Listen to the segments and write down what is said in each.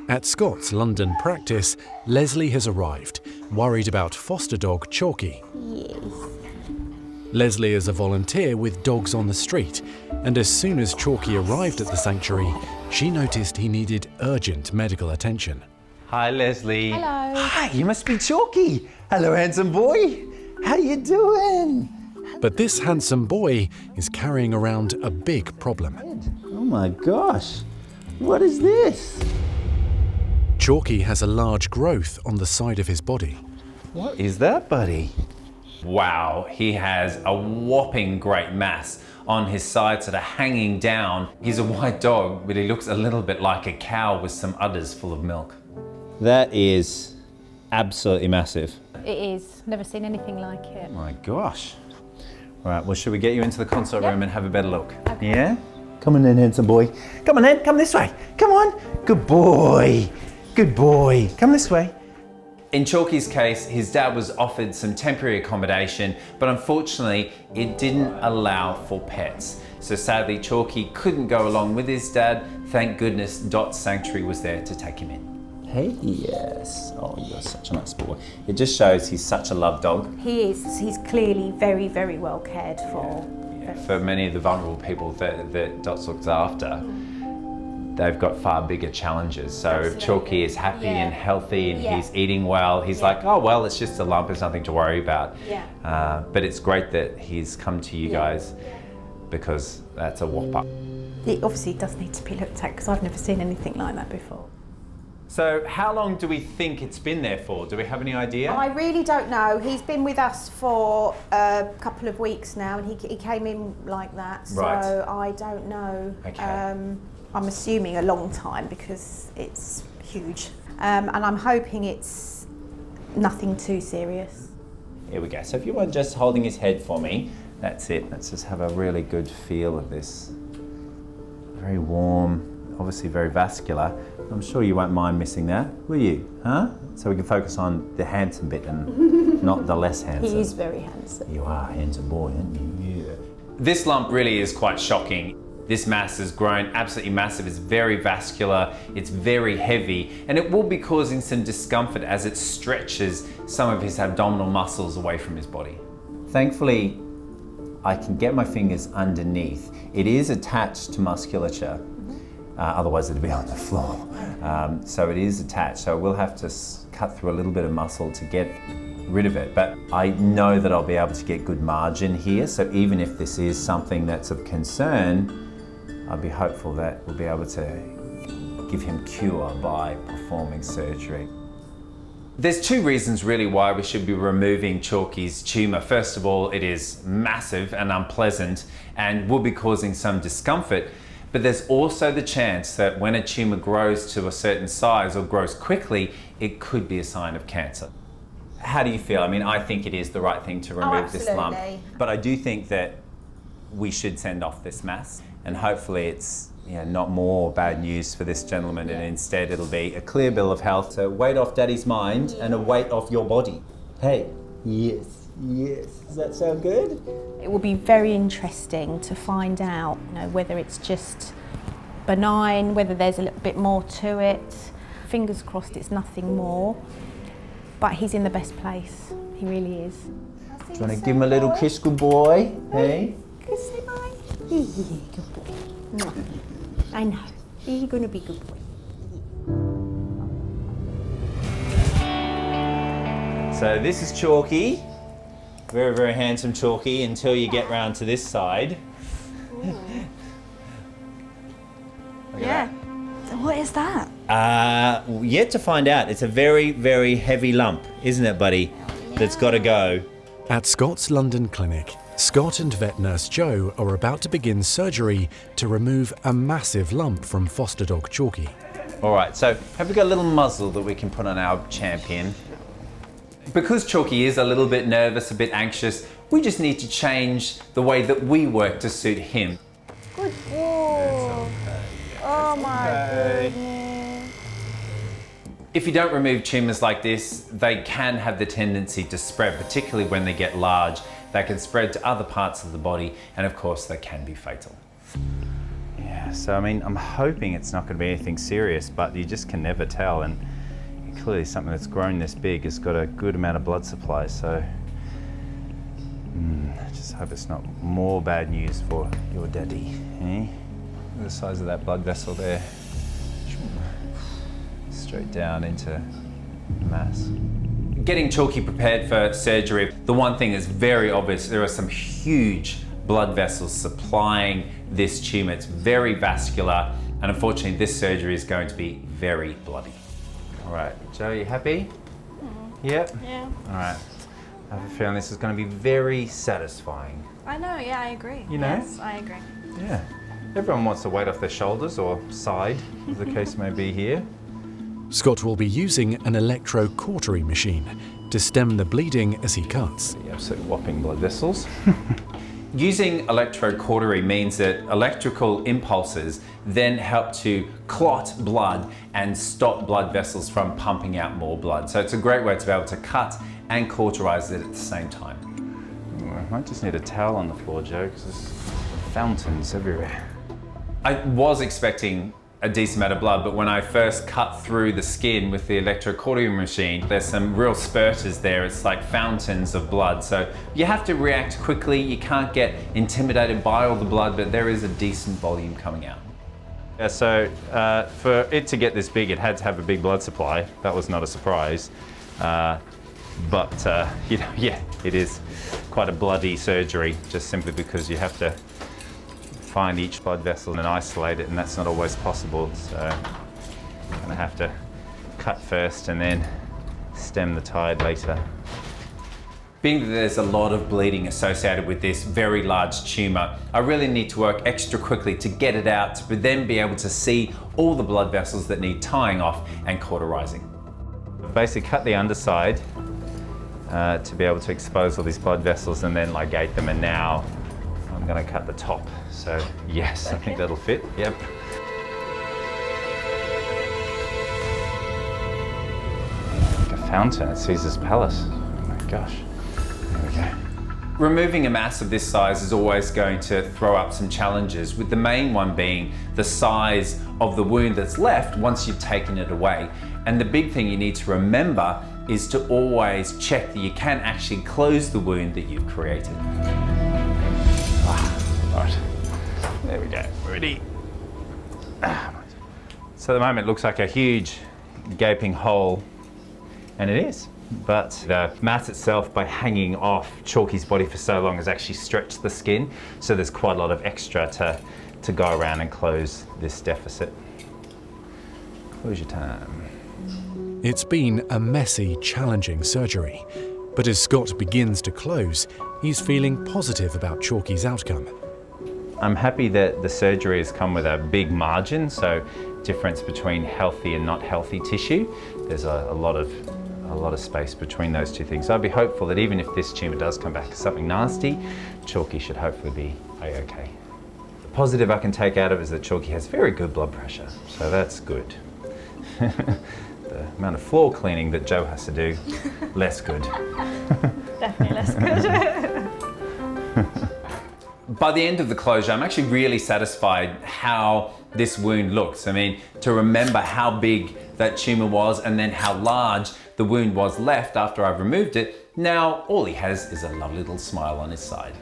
At Scott's London practice, Leslie has arrived, worried about foster dog Chalky. Yes. Leslie is a volunteer with Dogs on the Street, and as soon as Chalky arrived at the sanctuary, she noticed he needed urgent medical attention. Hi, Leslie. Hello. Hi, you must be Chalky. Hello, handsome boy. How you doing? But this handsome boy is carrying around a big problem. Oh my gosh, what is this? Chalky has a large growth on the side of his body. What is that, buddy? Wow, he has a whopping great mass on his sides that are hanging down. He's a white dog, but he looks a little bit like a cow with some udders full of milk. That is absolutely massive. It is. Never seen anything like it. Oh my gosh. All right, well, should we get you into the consult room and have a better look? Okay. Yeah? Come on in, handsome boy. Come on in, come this way. Come on. Good boy. Good boy. Come this way. In Chalky's case, his dad was offered some temporary accommodation, but unfortunately, it didn't allow for pets. So sadly, Chalky couldn't go along with his dad. Thank goodness Dot Sanctuary was there to take him in. Hey, yes. Oh, you're such a nice boy. It just shows he's such a loved dog. He is. He's clearly very, very well cared for. Yeah. For many of the vulnerable people that Dot's looks after, they've got far bigger challenges. So Absolutely. if Chalky is happy and healthy and Yeah. he's eating well, he's like, oh, well, it's just a lump, it's nothing to worry about. Yeah. But it's great that he's come to you guys, because that's a whopper. It obviously does need to be looked at because I've never seen anything like that before. So how long do we think it's been there for? Do we have any idea? I really don't know. He's been with us for a couple of weeks now, and he came in like that. So Right. I don't know. Okay. I'm assuming a long time because it's huge, and I'm hoping it's nothing too serious. Here we go. So if you want just holding his head for me, that's it. Let's just have a really good feel of this. Very warm, obviously very vascular. I'm sure you won't mind missing that, will you? Huh? So we can focus on the handsome bit and not the less handsome. He is very handsome. You are a handsome boy, aren't you? Yeah. This lump really is quite shocking. This mass has grown absolutely massive. It's very vascular, it's very heavy, and it will be causing some discomfort as it stretches some of his abdominal muscles away from his body. Thankfully, I can get my fingers underneath. It is attached to musculature, otherwise it'd be on the floor. So it is attached, so we'll have to cut through a little bit of muscle to get rid of it. But I know that I'll be able to get good margin here, so even if this is something that's of concern, I'll be hopeful that we'll be able to give him cure by performing surgery. There's two reasons really why we should be removing Chalky's tumour. First of all, it is massive and unpleasant and will be causing some discomfort. But there's also the chance that when a tumour grows to a certain size or grows quickly, it could be a sign of cancer. How do you feel? I mean, I think it is the right thing to remove this lump. But I do think that we should send off this mass, and hopefully it's not more bad news for this gentleman, and instead it'll be a clear bill of health. So weight off daddy's mind and a weight off your body. Hey, yes, yes. Does that sound good? It will be very interesting to find out, whether it's just benign, whether there's a little bit more to it. Fingers crossed it's nothing more, but he's in the best place. He really is. Do you want to give him a little kiss, good boy? Hey? Kiss him, bye. Good boy. Mwah. I know. You're going to be a good boy. So this is Chalky. Very, very handsome Chalky until you get round to this side. Yeah. So what is that? Yet to find out. It's a very, very heavy lump, isn't it, buddy? That's got to go. At Scott's London clinic, Scott and vet nurse Jo are about to begin surgery to remove a massive lump from foster dog Chalky. All right, so have we got a little muzzle that we can put on our champion? Because Chalky is a little bit nervous, a bit anxious, we just need to change the way that we work to suit him. Good boy. Oh my goodness. If you don't remove tumours like this, they can have the tendency to spread, particularly when they get large. They can spread to other parts of the body, and of course they can be fatal. Yeah. So I mean, I'm hoping it's not going to be anything serious, but you just can never tell. And clearly something that's grown this big has got a good amount of blood supply, so I just hope it's not more bad news for your daddy. Eh? Look at the size of that blood vessel there. Straight down into mass. Getting Chalky prepared for surgery, the one thing is very obvious, there are some huge blood vessels supplying this tumour. It's very vascular, and unfortunately this surgery is going to be very bloody. All right, Joe, you happy? Yep? Yeah. All right. I have a feeling this is going to be very satisfying. I know, yeah, I agree. You know? Yes, I agree. Yeah. Everyone wants the weight off their shoulders, or side, as the case may be here. Scott will be using an electrocautery machine to stem the bleeding as he cuts. The absolute whopping blood vessels. Using electrocautery means that electrical impulses then help to clot blood and stop blood vessels from pumping out more blood. So it's a great way to be able to cut and cauterize it at the same time. I might just need a towel on the floor, Joe, because there's fountains everywhere. I was expecting a decent amount of blood, but when I first cut through the skin with the electrocautery machine, there's some real spurters there. It's like fountains of blood. So you have to react quickly. You can't get intimidated by all the blood, but there is a decent volume coming out. Yeah, so for it to get this big, it had to have a big blood supply. That was not a surprise. But you know, yeah, it is quite a bloody surgery, just simply because you have to find each blood vessel and isolate it, and that's not always possible. So I'm gonna have to cut first and then stem the tide later. Being that there's a lot of bleeding associated with this very large tumour, I really need to work extra quickly to get it out, to then be able to see all the blood vessels that need tying off and cauterizing. Basically cut the underside to be able to expose all these blood vessels and then ligate them, and now I'm going to cut the top. So yes, I think that'll fit. Yep. Like a fountain at Caesar's Palace. Oh my gosh. There we go. Removing a mass of this size is always going to throw up some challenges, with the main one being the size of the wound that's left once you've taken it away. And the big thing you need to remember is to always check that you can actually close the wound that you've created. Right, there we go, ready. So at the moment it looks like a huge gaping hole, and it is. But the mass itself, by hanging off Chalky's body for so long, has actually stretched the skin, so there's quite a lot of extra to go around and close this deficit. Closure time. It's been a messy, challenging surgery, but as Scott begins to close, he's feeling positive about Chalky's outcome. I'm happy that the surgery has come with a big margin, so difference between healthy and not healthy tissue. There's a lot of space between those two things. So I'd be hopeful that even if this tumour does come back as something nasty, Chalky should hopefully be okay. The positive I can take out of it is that Chalky has very good blood pressure, so that's good. The amount of floor cleaning that Joe has to do, less good. Definitely less good. By the end of the closure, I'm actually really satisfied how this wound looks. I mean, to remember how big that tumour was and then how large the wound was left after I've removed it, now all he has is a lovely little smile on his side.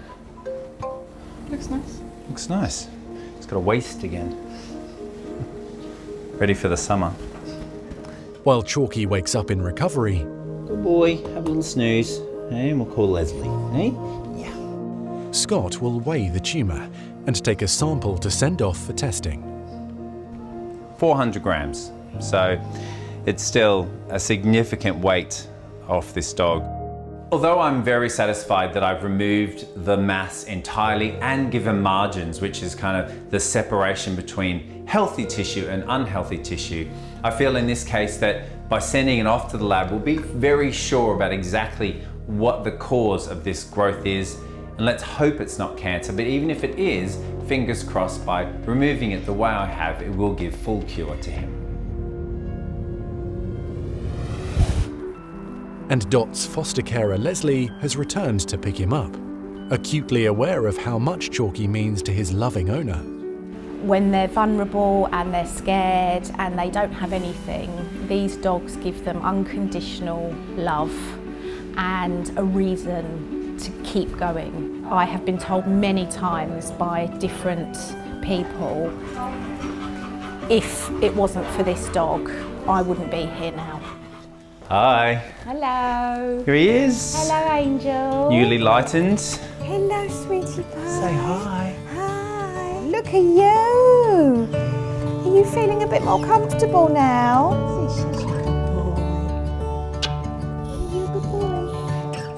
Looks nice. Looks nice. He's got a waist again. Ready for the summer. While Chalky wakes up in recovery, Good boy, have a little snooze. And we'll call Leslie, eh? Scott will weigh the tumour and take a sample to send off for testing. 400 grams. So it's still a significant weight off this dog. Although I'm very satisfied that I've removed the mass entirely and given margins, which is kind of the separation between healthy tissue and unhealthy tissue, I feel in this case that by sending it off to the lab, we'll be very sure about exactly what the cause of this growth is. And let's hope it's not cancer, but even if it is, fingers crossed, by removing it the way I have, it will give full cure to him. And Dot's foster carer Leslie has returned to pick him up, acutely aware of how much Chalky means to his loving owner. When they're vulnerable and they're scared and they don't have anything, these dogs give them unconditional love and a reason to keep going. I have been told many times by different people, if it wasn't for this dog, I wouldn't be here now. Hi. Hello. Here he is. Hello, Angel. Newly lightened. Hello, sweetie pie. Say hi. Hi. Look at you. Are you feeling a bit more comfortable now?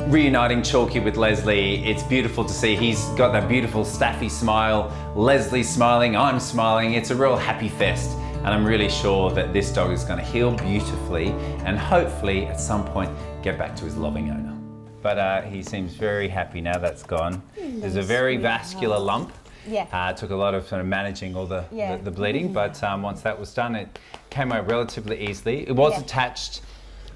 Reuniting Chalky with Leslie, it's beautiful to see. He's got that beautiful staffy smile. Leslie's smiling, I'm smiling. It's a real happy fest. And I'm really sure that this dog is going to heal beautifully and hopefully at some point get back to his loving owner. But he seems very happy now that's gone. There's a very vascular lump. Yeah. It took a lot of sort of managing all the bleeding, but once that was done, it came out relatively easily. It was attached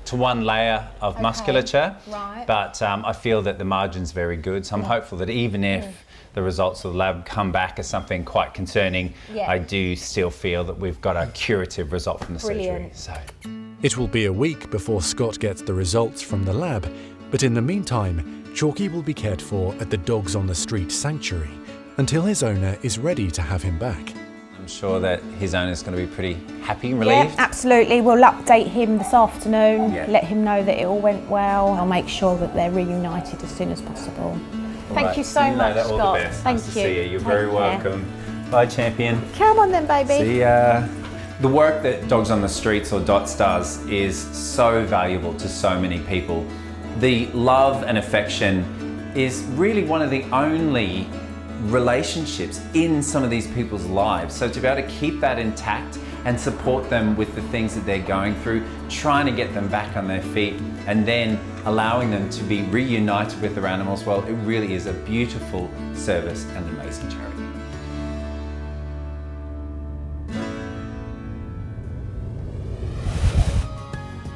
to one layer of musculature, right. but I feel that the margin's very good, so I'm hopeful that even if the results of the lab come back as something quite concerning, I do still feel that we've got a curative result from the surgery. So. It will be a week before Scott gets the results from the lab, but in the meantime, Chalky will be cared for at the Dogs on the Street sanctuary until his owner is ready to have him back. I'm sure that his owner's going to be pretty happy and relieved. Yeah, absolutely. We'll update him this afternoon, let him know that it all went well. I'll make sure that they're reunited as soon as possible. Thank you so much, Scott. All the best. Thank nice you. to see you. You're very welcome. Bye, champion. Come on then, baby. See ya. The work that Dogs on the Streets or DOTS does is so valuable to so many people. The love and affection is really one of the only relationships in some of these people's lives. So to be able to keep that intact and support them with the things that they're going through, trying to get them back on their feet and then allowing them to be reunited with their animals, well, it really is a beautiful service and an amazing charity.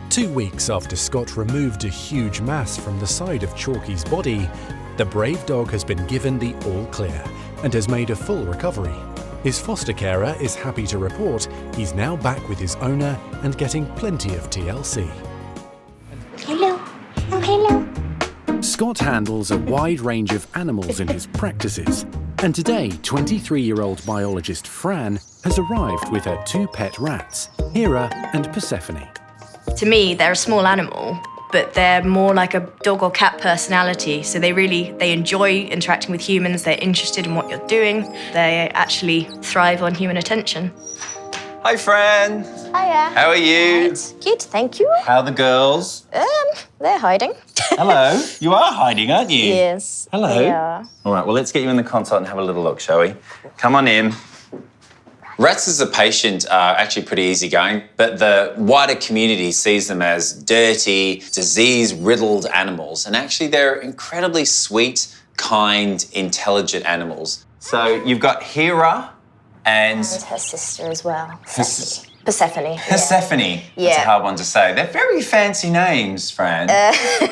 Two weeks after Scott removed a huge mass from the side of Chalky's body, the brave dog has been given the all clear and has made a full recovery. His foster carer is happy to report he's now back with his owner and getting plenty of TLC. Hello. Oh, hello. Scott handles a wide range of animals in his practices, and today 23-year-old biologist Fran has arrived with her two pet rats, Hera and Persephone. To me, they're a small animal, but they're more like a dog or cat personality. So they enjoy interacting with humans. They're interested in what you're doing. They actually thrive on human attention. Hi, Fran. Hiya. How are you? Good, thank you. How are the girls? They're hiding. Hello. You are hiding, aren't you? Yes. Hello. They are. All right, well, let's get you in the consult and have a little look, shall we? Come on in. Rats as a patient are actually pretty easygoing, but the wider community sees them as dirty, disease-riddled animals, and actually they're incredibly sweet, kind, intelligent animals. So you've got Hera and her sister as well. Persephone. Persephone. Yeah. That's a hard one to say. They're very fancy names, Fran.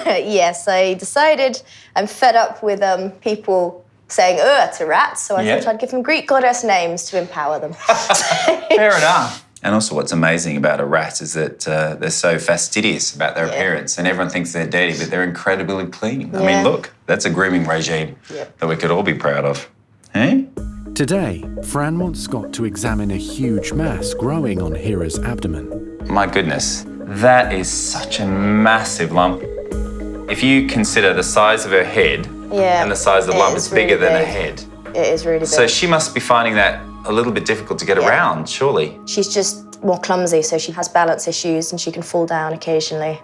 Yes, I decided I'm fed up with people saying to rats, so I thought I'd give them Greek goddess names to empower them. Fair enough. And also what's amazing about a rat is that they're so fastidious about their appearance, and everyone thinks they're dirty, but they're incredibly clean. I mean, look, that's a grooming regime that we could all be proud of. Hey? Today, Fran wants Scott to examine a huge mass growing on Hera's abdomen. My goodness, that is such a massive lump. If you consider the size of her head and the size of the lump, it's bigger than her head. It is really big. So she must be finding that a little bit difficult to get around, surely. She's just more clumsy, so she has balance issues and she can fall down occasionally.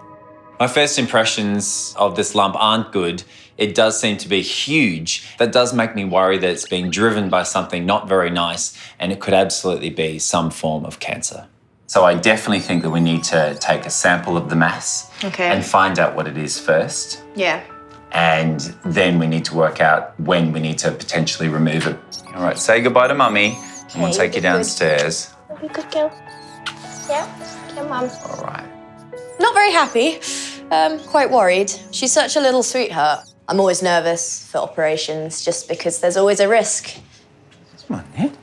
My first impressions of this lump aren't good. It does seem to be huge. That does make me worry that it's being driven by something not very nice, and it could absolutely be some form of cancer. So I definitely think that we need to take a sample of the mass and find out what it is first. Yeah. And then we need to work out when we need to potentially remove it. All right, say goodbye to Mummy. And we'll take you downstairs. You good girl. Yeah, come on. All right. Not very happy. Quite worried. She's such a little sweetheart. I'm always nervous for operations just because there's always a risk. Come on, Ned.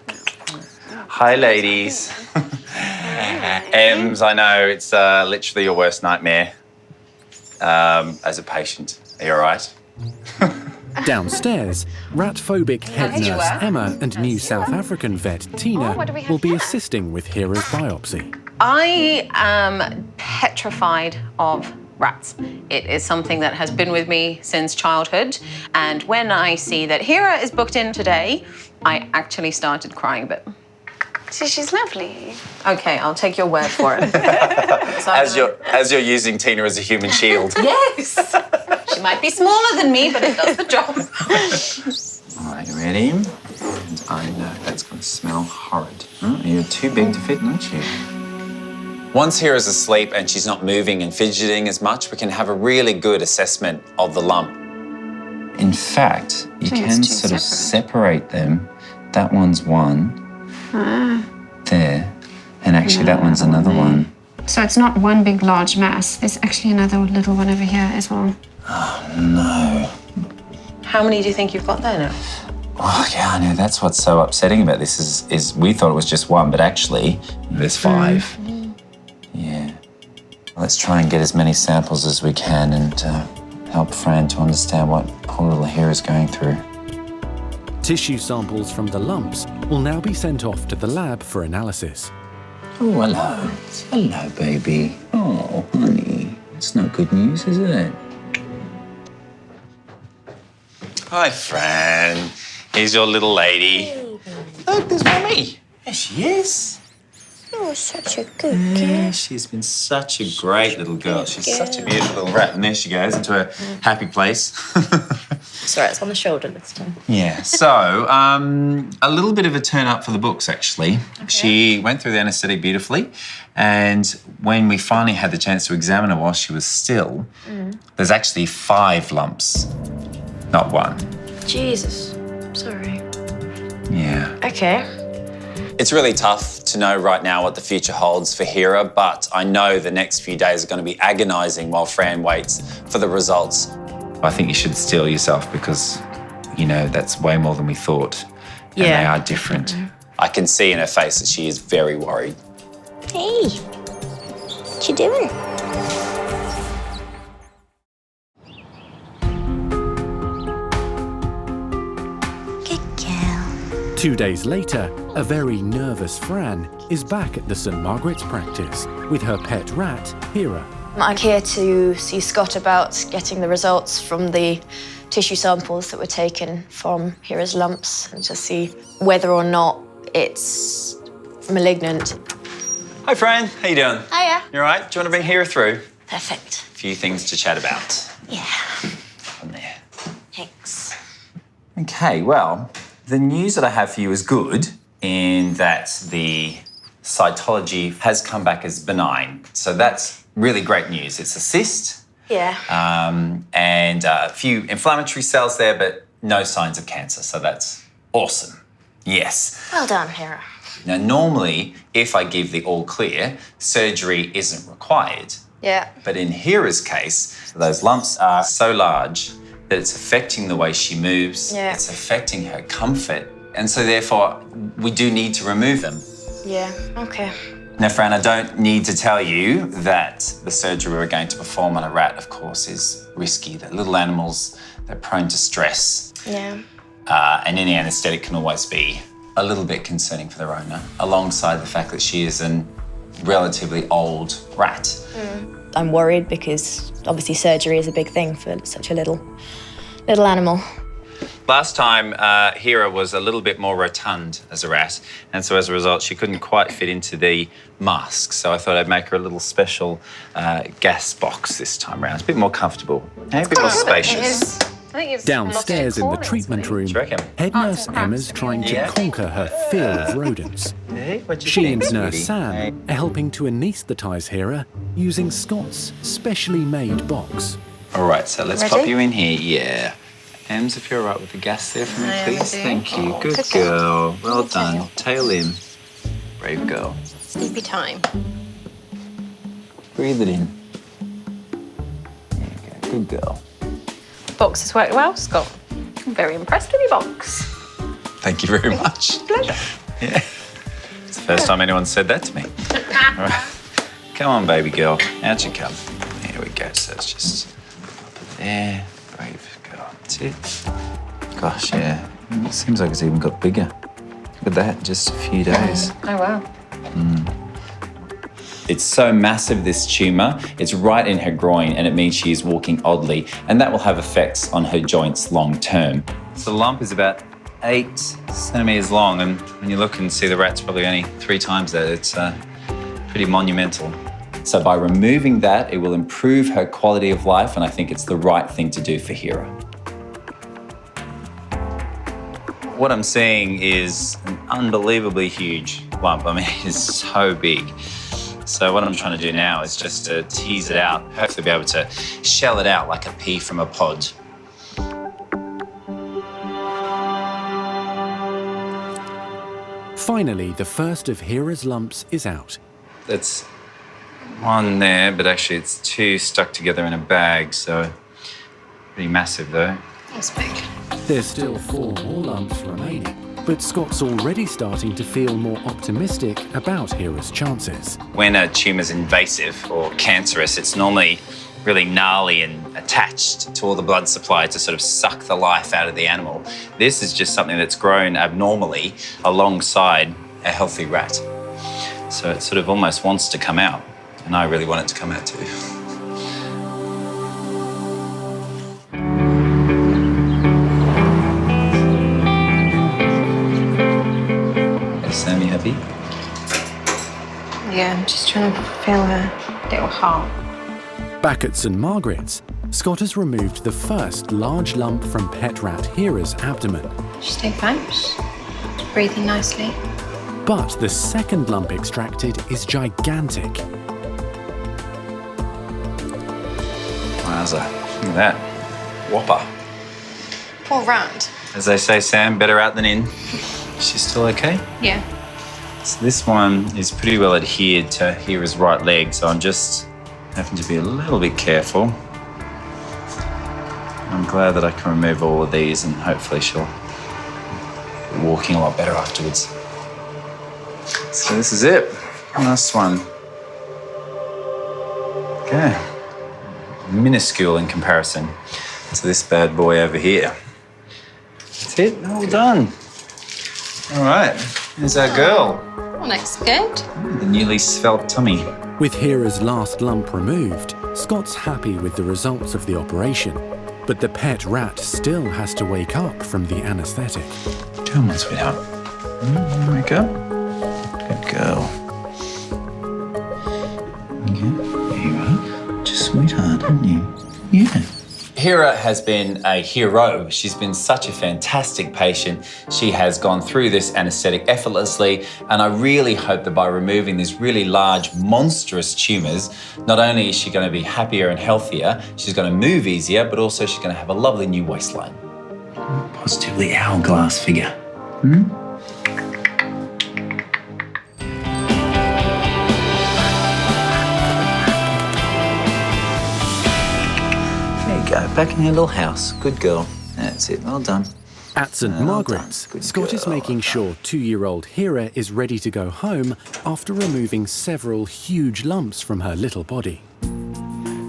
Hi, ladies. Ems, I know it's literally your worst nightmare as a patient. Are you all right? Downstairs, rat-phobic head nurse Emma and new South African vet Tina will be assisting with Hira's biopsy. I am petrified of rats. It is something that has been with me since childhood. And when I see that Hira is booked in today, I actually started crying a bit. So she's lovely. Okay, I'll take your word for it. As you're using Tina as a human shield. Yes! She might be smaller than me, but it does the job. All right, you ready? And I know that's going to smell horrid. You're too big to fit, aren't you? Once Hira's asleep and she's not moving and fidgeting as much, we can have a really good assessment of the lump. In fact, you can sort of separate them. That one's one. There. And actually that one's another one. So it's not one big large mass. There's actually another little one over here as well. Oh, no. How many do you think you've got there now? Oh, yeah, I know. That's what's so upsetting about this is we thought it was just one, but actually there's 5. Yeah. Let's try and get as many samples as we can and help Fran to understand what poor little Hira's going through. Tissue samples from the lumps will now be sent off to the lab for analysis. Oh, hello. Hello, baby. Oh, honey. It's not good news, is it? Hi, Fran. Here's your little lady. Look, there's Mummy. There she is. You're such a good girl. Yeah, she's been such a great little girl. She's such a beautiful little rat. And there she goes into a happy place. Sorry, it's on the shoulder this time. Yeah, so a little bit of a turn up for the books, actually. Okay. She went through the anaesthetic beautifully, and when we finally had the chance to examine her while she was still, there's actually 5 lumps, not 1. Jesus, sorry. Yeah. Okay. It's really tough to know right now what the future holds for Hira, but I know the next few days are going to be agonising while Fran waits for the results. I think you should steel yourself because, you know, that's way more than we thought. And they are different. I can see in her face that she is very worried. Hey, what you doing? Good girl. 2 days later, a very nervous Fran is back at the St Margaret's practice with her pet rat, Hira. I'm here to see Scott about getting the results from the tissue samples that were taken from Hira's lumps and to see whether or not it's malignant. Hi, Fran. How you doing? Hiya. You all right? Do you want to bring Hira through? Perfect. A few things to chat about. Yeah. On there. Thanks. Okay, well, the news that I have for you is good in that the cytology has come back as benign. So that's really great news. It's a cyst. Yeah. And a few inflammatory cells there, but no signs of cancer. So that's awesome. Yes. Well done, Hira. Now, normally, if I give the all clear, surgery isn't required. Yeah. But in Hira's case, those lumps are so large that it's affecting the way she moves. Yeah. It's affecting her comfort. And so therefore, we do need to remove them. Yeah, okay. Now, Fran, I don't need to tell you that the surgery we're going to perform on a rat, of course, is risky. They're little animals, they're prone to stress. Yeah. And any anaesthetic can always be a little bit concerning for their owner, alongside the fact that she is a relatively old rat. I'm worried because obviously surgery is a big thing for such a little animal. Last time, Hira was a little bit more rotund as a rat, and so as a result, she couldn't quite fit into the mask. So I thought I'd make her a little special gas box this time round. It's a bit more comfortable, a bit more spacious. Downstairs in the treatment room, head nurse Emma's trying to conquer her fear of rodents. She and nurse Sam are helping to anaesthetise Hira using Scott's specially made box. All right, so let's pop you in here. Yeah. Ems, if you're all right with the gas there for me, please. Thank you. Good girl. Well done. Tail in. Brave girl. Sleepy time. Breathe it in. There you go. Good girl. Box has worked well, Scott. I'm very impressed with your box. Thank you very much. Pleasure. Yeah. First time anyone said that to me. All right. Come on, baby girl. Out you come. There we go. So it's just up there. Brave girl. That's it. Gosh, yeah. It seems like it's even got bigger. Look at that, just a few days. Oh, wow. It's so massive, this tumour. It's right in her groin, and it means she is walking oddly, and that will have effects on her joints long term. So the lump is about 8 centimetres long, and when you look and see the rat's probably only 3 times that, it's pretty monumental. So by removing that, it will improve her quality of life, and I think it's the right thing to do for Hera. What I'm seeing is an unbelievably huge lump. I mean, it's so big. So what I'm trying to do now is just to tease it out, hopefully be able to shell it out like a pea from a pod. Finally, the first of Hera's lumps is out. That's one there, but actually it's 2 stuck together in a bag, so pretty massive though. That's big. There's still 4 more lumps remaining, but Scott's already starting to feel more optimistic about Hera's chances. When a tumour's invasive or cancerous, it's normally really gnarly and attached to all the blood supply to sort of suck the life out of the animal. This is just something that's grown abnormally alongside a healthy rat. So it sort of almost wants to come out, and I really want it to come out too. Sam, you happy? Yeah, I'm just trying to feel her little heart. Back at St Margaret's, Scott has removed the first large lump from pet rat Hera's abdomen. She's doing fine. She's breathing nicely. But the second lump extracted is gigantic. Wowza, look at that. Whopper. Poor rat. As they say, Sam, better out than in. She's still okay? Yeah. So this one is pretty well adhered to Hera's right leg, so I'm just having to be a little bit careful. I'm glad that I can remove all of these, and hopefully she'll be walking a lot better afterwards. So this is it. Last one. Okay. Minuscule in comparison to this bad boy over here. That's it, all done. All right, here's our girl. Well, looks good. The newly svelte tummy. With Hera's last lump removed, Scott's happy with the results of the operation. But the pet rat still has to wake up from the anaesthetic. Come on, sweetheart. There we go. Good girl. Yeah, there you are. Just sweetheart, aren't you? Yeah. Hera has been a hero. She's been such a fantastic patient. She has gone through this anaesthetic effortlessly, and I really hope that by removing these really large, monstrous tumours, not only is she going to be happier and healthier, she's going to move easier, but also she's going to have a lovely new waistline. Positively hourglass figure. Go back in your little house. Good girl. That's it. Well done. At St Margaret's, Scott is making sure 2-year-old Hera is ready to go home after removing several huge lumps from her little body.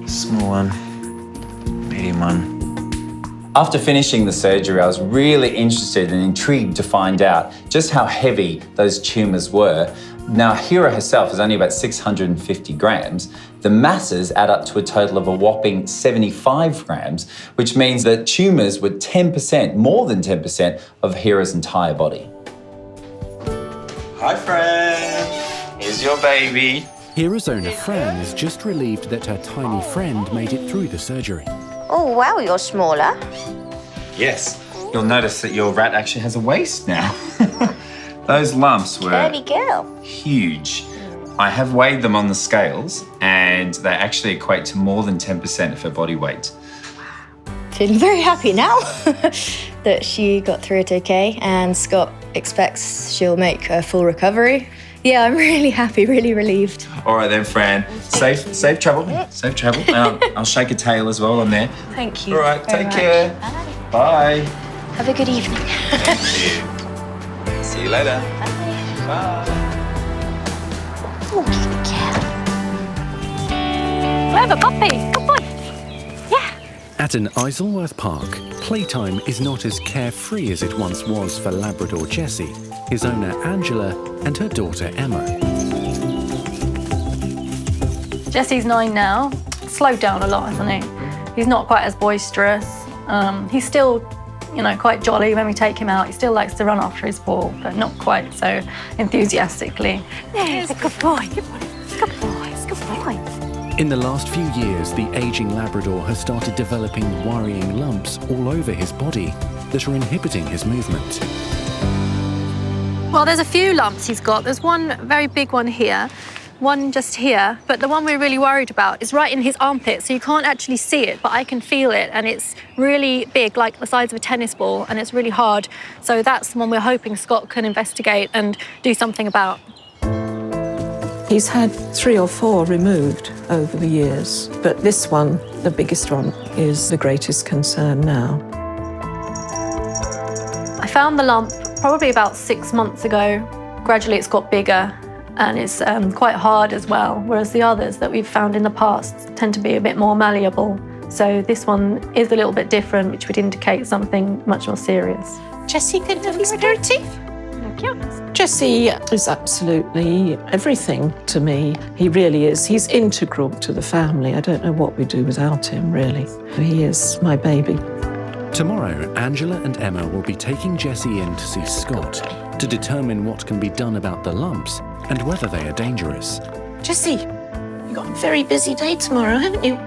Small one, medium one. After finishing the surgery, I was really interested and intrigued to find out just how heavy those tumours were. Now, Hera herself is only about 650 grams. The masses add up to a total of a whopping 75 grams, which means that tumours were 10%, more than 10% of Hera's entire body. Hi, Fran. Here's your baby. Hera's owner, Fran, is just relieved that her tiny friend made it through the surgery. Oh, wow, you're smaller. Yes. You'll notice that your rat actually has a waist now. Those lumps were Curvy girl. huge. I have weighed them on the scales, and they actually equate to more than 10% of her body weight. Feeling very happy now that she got through it okay, and Scott expects she'll make a full recovery. Yeah, I'm really happy, really relieved. All right then, Fran. Safe travel. Safe travel. I'll shake a tail as well on there. Thank you. All right, take care. Bye. Have a good evening. Thank you. See you later. Bye. Oh, good girl. Clever puppy. Good boy. Yeah. At an Isleworth park, playtime is not as carefree as it once was for Labrador Jessie, his owner Angela, and her daughter Emma. Jesse's 9 now. Slowed down a lot, hasn't he? He's not quite as boisterous. He's still, you know, quite jolly when we take him out. He still likes to run after his ball, but not quite so enthusiastically. There's a good boy. Good boy. Good boy. Good boy. In the last few years, the aging Labrador has started developing worrying lumps all over his body that are inhibiting his movement. Well, there's a few lumps he's got. There's one very big one here, one just here, but the one we're really worried about is right in his armpit, so you can't actually see it, but I can feel it, and it's really big, like the size of a tennis ball, and it's really hard. So that's the one we're hoping Scott can investigate and do something about. He's had 3 or 4 removed over the years, but this one, the biggest one, is the greatest concern now. I found the lump probably about 6 months ago. Gradually it's got bigger, and it's quite hard as well, whereas the others that we've found in the past tend to be a bit more malleable. So this one is a little bit different, which would indicate something much more serious. Jessie, good to be dirty. Thank you. Jesse is absolutely everything to me. He really is. He's integral to the family. I don't know what we'd do without him, really. He is my baby. Tomorrow, Angela and Emma will be taking Jessie in to see Scott to determine what can be done about the lumps and whether they are dangerous. Jessie, you've got a very busy day tomorrow, haven't you?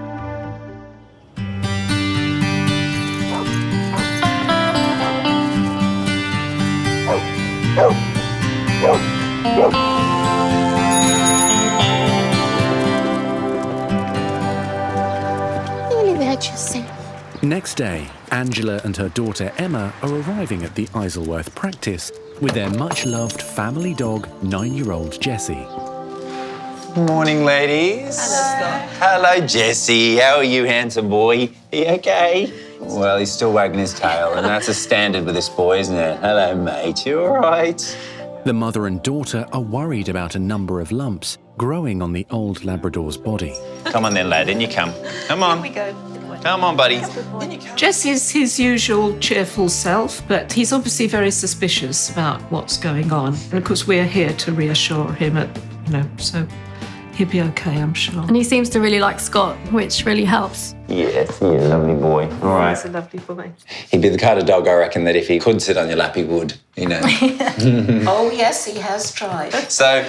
Nearly there, Jessie. Next day, Angela and her daughter Emma are arriving at the Isleworth practice with their much-loved family dog, 9-year-old Jessie. Morning, ladies. Hello, Scott. Hello, Jessie. How are you, handsome boy? Are you okay? Well, he's still wagging his tail, and that's a standard with this boy, isn't it? Hello, mate. You all right? The mother and daughter are worried about a number of lumps growing on the old Labrador's body. Come on then, lad. In you come. Come on. Here we go. Come on, buddy. Jesse's his usual cheerful self, but he's obviously very suspicious about what's going on. And of course, we're here to reassure him, so he'll be okay, I'm sure. And he seems to really like Scott, which really helps. Yes, you're a lovely boy. All right. He's a lovely boy. He'd be the kind of dog, I reckon, that if he could sit on your lap, he would, you know. Oh, yes, he has tried. So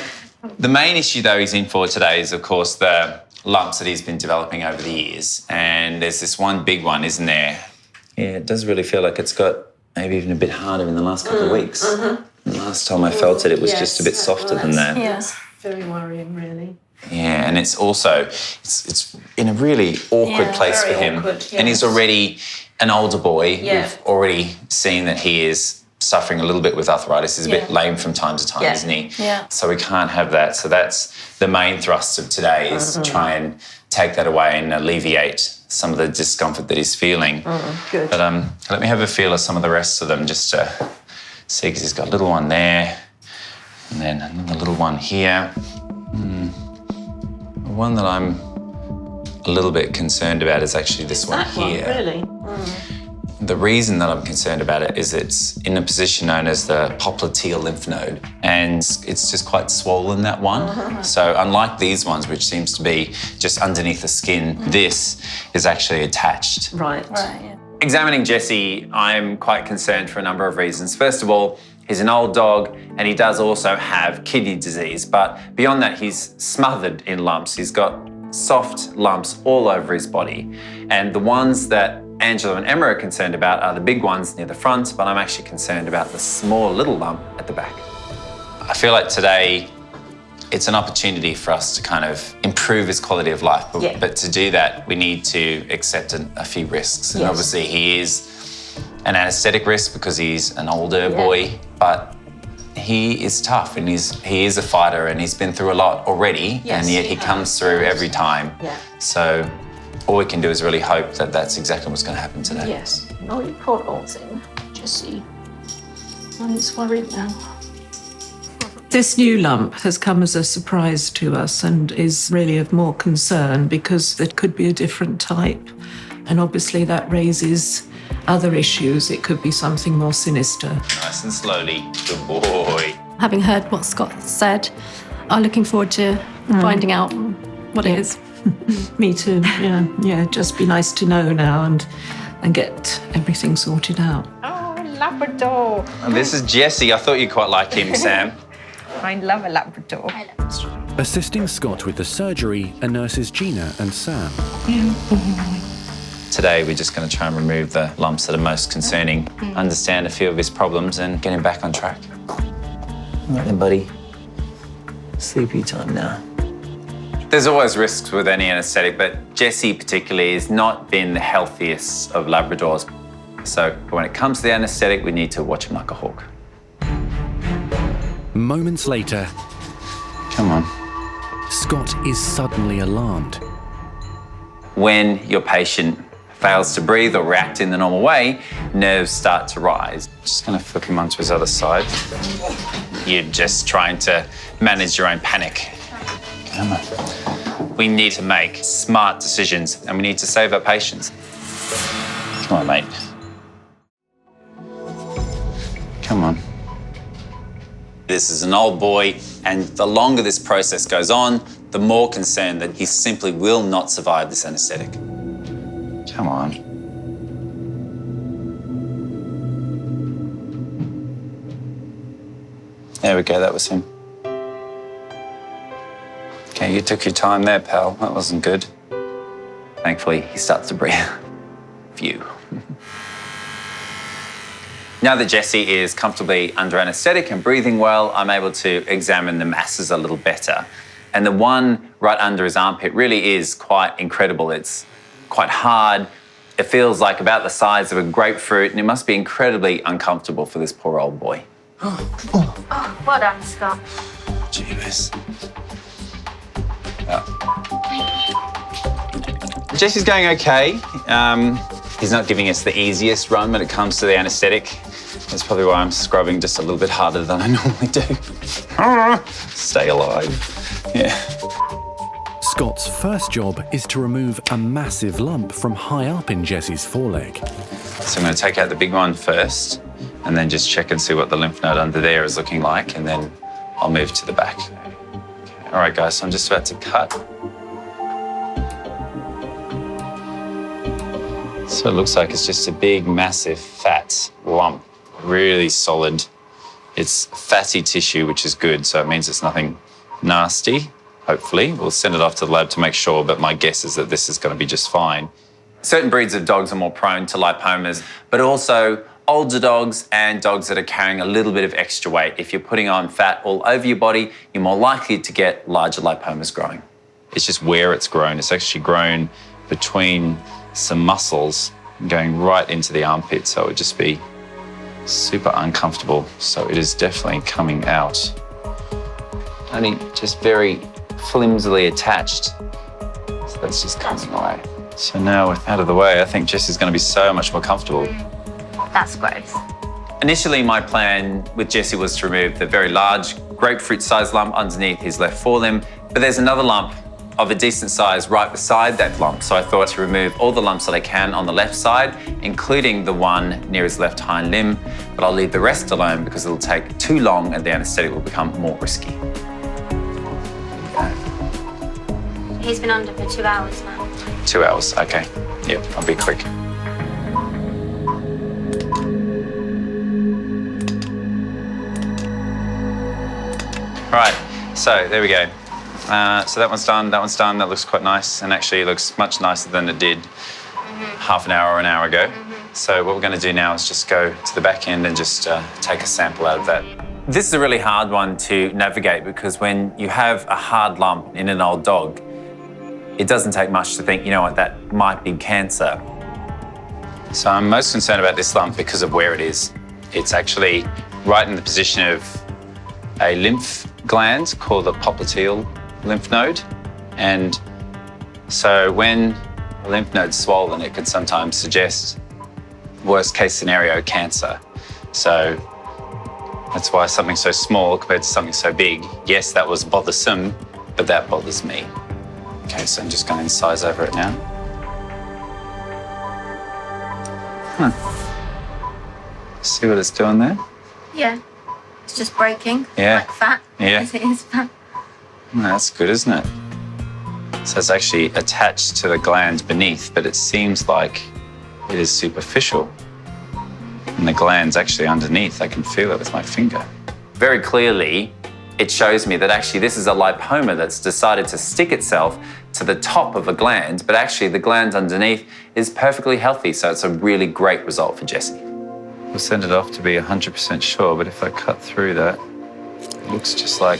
the main issue, though, he's in for today is, of course, the lumps that he's been developing over the years. And there's this one big one, isn't there? Yeah, it does really feel like it's got maybe even a bit harder in the last couple of weeks. The last time I felt it, it was just a bit softer than that. Yes. Very worrying, really. Yeah, and it's also, it's in a really awkward place for him. Awkward, yes. And he's already an older boy. Yeah. We've already seen that he is suffering a little bit with arthritis. He's a bit lame from time to time, isn't he? Yeah. So we can't have that. So that's the main thrust of today is to try and take that away and alleviate some of the discomfort that he's feeling. Good. But let me have a feel of some of the rest of them just to see, because he's got a little one there and then another little one here. One that I'm a little bit concerned about is actually this one here. Really? The reason that I'm concerned about it is it's in a position known as the popliteal lymph node, and it's just quite swollen, that one. So unlike these ones, which seems to be just underneath the skin, this is actually attached. Right. Yeah. Examining Jessie, I'm quite concerned for a number of reasons. First of all, he's an old dog and he does also have kidney disease, but beyond that, he's smothered in lumps. He's got soft lumps all over his body. And the ones that Angela and Emma are concerned about are the big ones near the front, but I'm actually concerned about the small little lump at the back. I feel like today it's an opportunity for us to kind of improve his quality of life. But to do that, we need to accept a few risks. And obviously he is an anaesthetic risk because he's an older boy, but he is tough and he is a fighter and he's been through a lot already, and yet he comes through every time. So all we can do is really hope that that's exactly what's going to happen today. Yes. Oh, you poor old thing. Jessie. I'm just worried now. This new lump has come as a surprise to us and is really of more concern because it could be a different type. And obviously that raises other issues. It could be something more sinister. Nice and slowly. Good boy. Having heard what Scott said, I'm looking forward to finding out what it is. Me too, yeah. Just be nice to know now and get everything sorted out. Oh, Labrador. And this is Jesse. I thought you'd quite like him, Sam. I love a Labrador. Assisting Scott with the surgery are nurses Gina and Sam. Today, we're just going to try and remove the lumps that are most concerning, understand a few of his problems and get him back on track. All right then, buddy. Sleepy time now. There's always risks with any anaesthetic, but Jesse particularly has not been the healthiest of Labradors. So when it comes to the anaesthetic, we need to watch him like a hawk. Moments later, Come on. Scott is suddenly alarmed. When your patient fails to breathe or react in the normal way, nerves start to rise. Just going to flip him onto his other side. You're just trying to manage your own panic. Come on. We need to make smart decisions and we need to save our patients. Come on, mate. Come on. This is an old boy, and the longer this process goes on, the more concerned that he simply will not survive this anaesthetic. Come on. There we go, that was him. Okay, you took your time there, pal. That wasn't good. Thankfully, he starts to breathe. Phew. Now that Jesse is comfortably under anaesthetic and breathing well, I'm able to examine the masses a little better. And the one right under his armpit really is quite incredible. It's quite hard. It feels like about the size of a grapefruit, and it must be incredibly uncomfortable for this poor old boy. Oh, well done, Scott. Jeebus. Jesse's going okay. He's not giving us the easiest run when it comes to the anaesthetic. That's probably why I'm scrubbing just a little bit harder than I normally do. Stay alive. Yeah. Scott's first job is to remove a massive lump from high up in Jesse's foreleg. So I'm going to take out the big one first and then just check and see what the lymph node under there is looking like, and then I'll move to the back. Okay. All right, guys, so I'm just about to cut. So it looks like it's just a big, massive, fat lump, really solid. It's fatty tissue, which is good, so it means it's nothing nasty, hopefully. We'll send it off to the lab to make sure, but my guess is that this is going to be just fine. Certain breeds of dogs are more prone to lipomas, but also older dogs and dogs that are carrying a little bit of extra weight. If you're putting on fat all over your body, you're more likely to get larger lipomas growing. It's just where it's grown. It's actually grown between some muscles going right into the armpit, so it would just be super uncomfortable. So it is definitely coming out. Only just very flimsily attached. So that's just coming away. So now with out of the way, I think Jesse's going to be so much more comfortable. That's gross. Initially, my plan with Jesse was to remove the very large grapefruit-sized lump underneath his left forelimb, but there's another lump of a decent size right beside that lump. So I thought to remove all the lumps that I can on the left side, including the one near his left hind limb, but I'll leave the rest alone because it'll take too long and the anaesthetic will become more risky. He's been under for 2 hours now. 2 hours, okay. Yep, I'll be quick. All right, so there we go. So that one's done, that looks quite nice, and actually it looks much nicer than it did half an hour or an hour ago. So what we're going to do now is just go to the back end and just take a sample out of that. This is a really hard one to navigate because when you have a hard lump in an old dog, it doesn't take much to think, you know what, that might be cancer. So I'm most concerned about this lump because of where it is. It's actually right in the position of a lymph gland called the popliteal lymph node. And so when a lymph node's swollen, it can sometimes suggest, worst case scenario, cancer. So That's why something so small compared to something so big, yes, that was bothersome, but that bothers me. Okay, so I'm just going to incise over it now. See what it's doing there? Yeah. It's just breaking. Yeah. Like fat. Yeah. As it is fat. That's good, isn't it? So it's actually attached to the gland beneath, but it seems like it is superficial. And the gland's actually underneath. I can feel it with my finger. Very clearly, it shows me that actually this is a lipoma that's decided to stick itself to the top of a gland, but actually the gland underneath is perfectly healthy. So it's a really great result for Jessie. We'll send it off to be 100% sure, but if I cut through that, it looks just like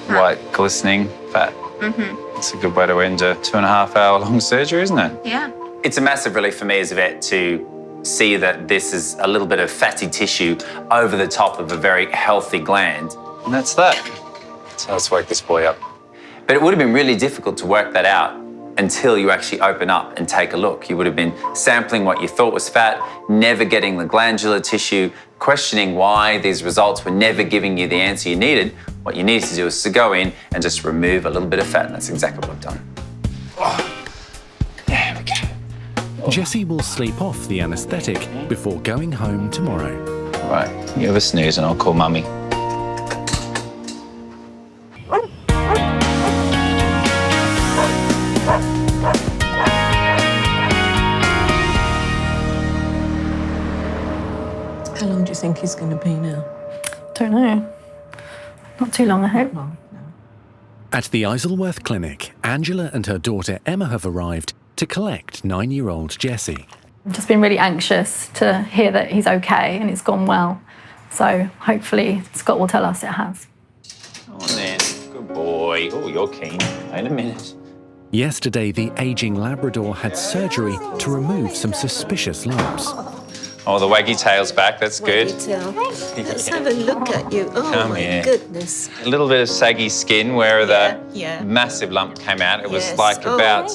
white, glistening fat. It's a good way to end a 2.5-hour-long surgery, isn't it? Yeah. It's a massive relief for me as a vet to see that this is a little bit of fatty tissue over the top of a very healthy gland. And that's that. So let's wake this boy up. But it would have been really difficult to work that out until you actually open up and take a look. You would have been sampling what you thought was fat, never getting the glandular tissue, questioning why these results were never giving you the answer you needed. What you needed to do is to go in and just remove a little bit of fat, and that's exactly what I've done. Oh, there we go. Jessie will sleep off the anaesthetic before going home tomorrow. All right, you have a snooze and I'll call Mummy. How long do you think he's going to be now? Don't know. Not too long, I hope. At the Isleworth Clinic, Angela and her daughter Emma have arrived to collect 9-year-old Jessie. I've just been really anxious to hear that he's okay and it's gone well. So hopefully Scott will tell us it has. Come on then, good boy. Oh, you're keen. Wait a minute. Yesterday, the ageing Labrador had surgery to remove some suspicious lumps. Oh, the waggy tail's back. That's good. Let's have a look at you. Oh, Come my here. goodness. A little bit of saggy skin where the massive lump came out. It was like about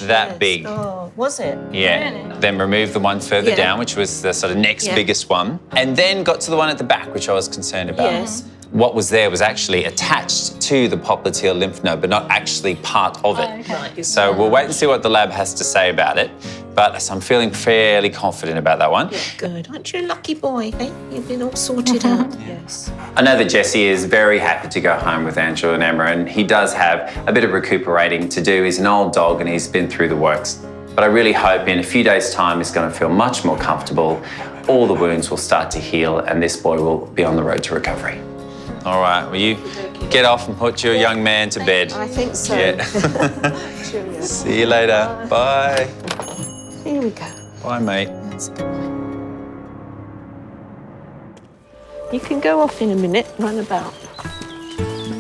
that big. Oh, was it? Yeah. Then removed the one further down, which was the sort of next biggest one. And then got to the one at the back, which I was concerned about. Yes. What was there was actually attached to the popliteal lymph node, but not actually part of it. Right. So we'll wait and see what the lab has to say about it. But I'm feeling fairly confident about that one. Yeah, good. Aren't you a lucky boy, eh? You've been all sorted out. Yes. I know that Jessie is very happy to go home with Angela and Emma, and he does have a bit of recuperating to do. He's an old dog and he's been through the works. But I really hope in a few days' time he's going to feel much more comfortable. All the wounds will start to heal and this boy will be on the road to recovery. All right, will you get off and put your young man to bed? I think so. Yeah. Cheerio. See you later. Bye. Here we go. Bye, mate. That's good. You can go off in a minute, run about.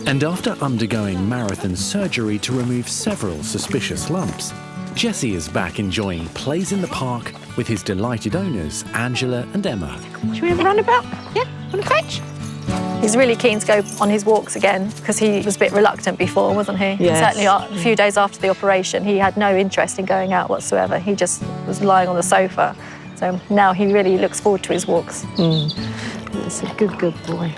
And after undergoing marathon surgery to remove several suspicious lumps, Jessie is back enjoying plays in the park with his delighted owners, Angela and Emma. Should we have a run about? Yeah? Want to fetch? He's really keen to go on his walks again because he was a bit reluctant before, wasn't he? Yes. Certainly a few days after the operation, he had no interest in going out whatsoever. He just was lying on the sofa. So now he really looks forward to his walks. That's a good boy.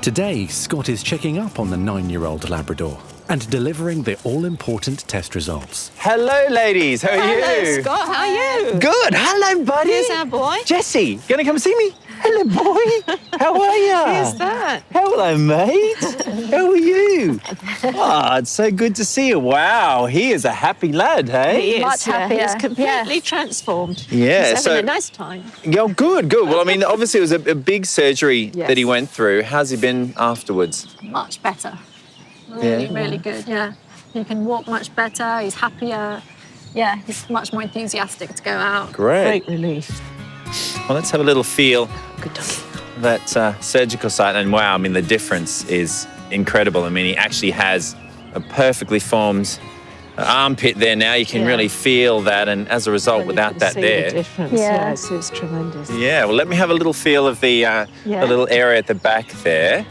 Today, Scott is checking up on the 9-year-old Labrador and delivering the all-important test results. Hello, ladies. How are you? Hello, Scott. How are you? Good. Hello, buddy. Here's our boy. Jesse, gonna come see me? Hello, boy. How are you? Who's that? Hello, mate. How are you? Oh, it's so good to see you. Wow, he is a happy lad, hey? He is. Much happier. He's completely transformed. Yeah, He's having a nice time. Oh, good. Well, I mean, obviously it was a big surgery that he went through. How's he been afterwards? Much better. Really good, yeah. He can walk much better, he's happier. Yeah, he's much more enthusiastic to go out. Great. Great relief. Well, let's have a little feel Good dog. that surgical site. And wow, I mean, the difference is incredible. I mean, he actually has a perfectly formed armpit there now. You can really feel that. And as a result, without that there. The difference. Yeah, it's tremendous. Yeah, well, let me have a little feel of the little area at the back there,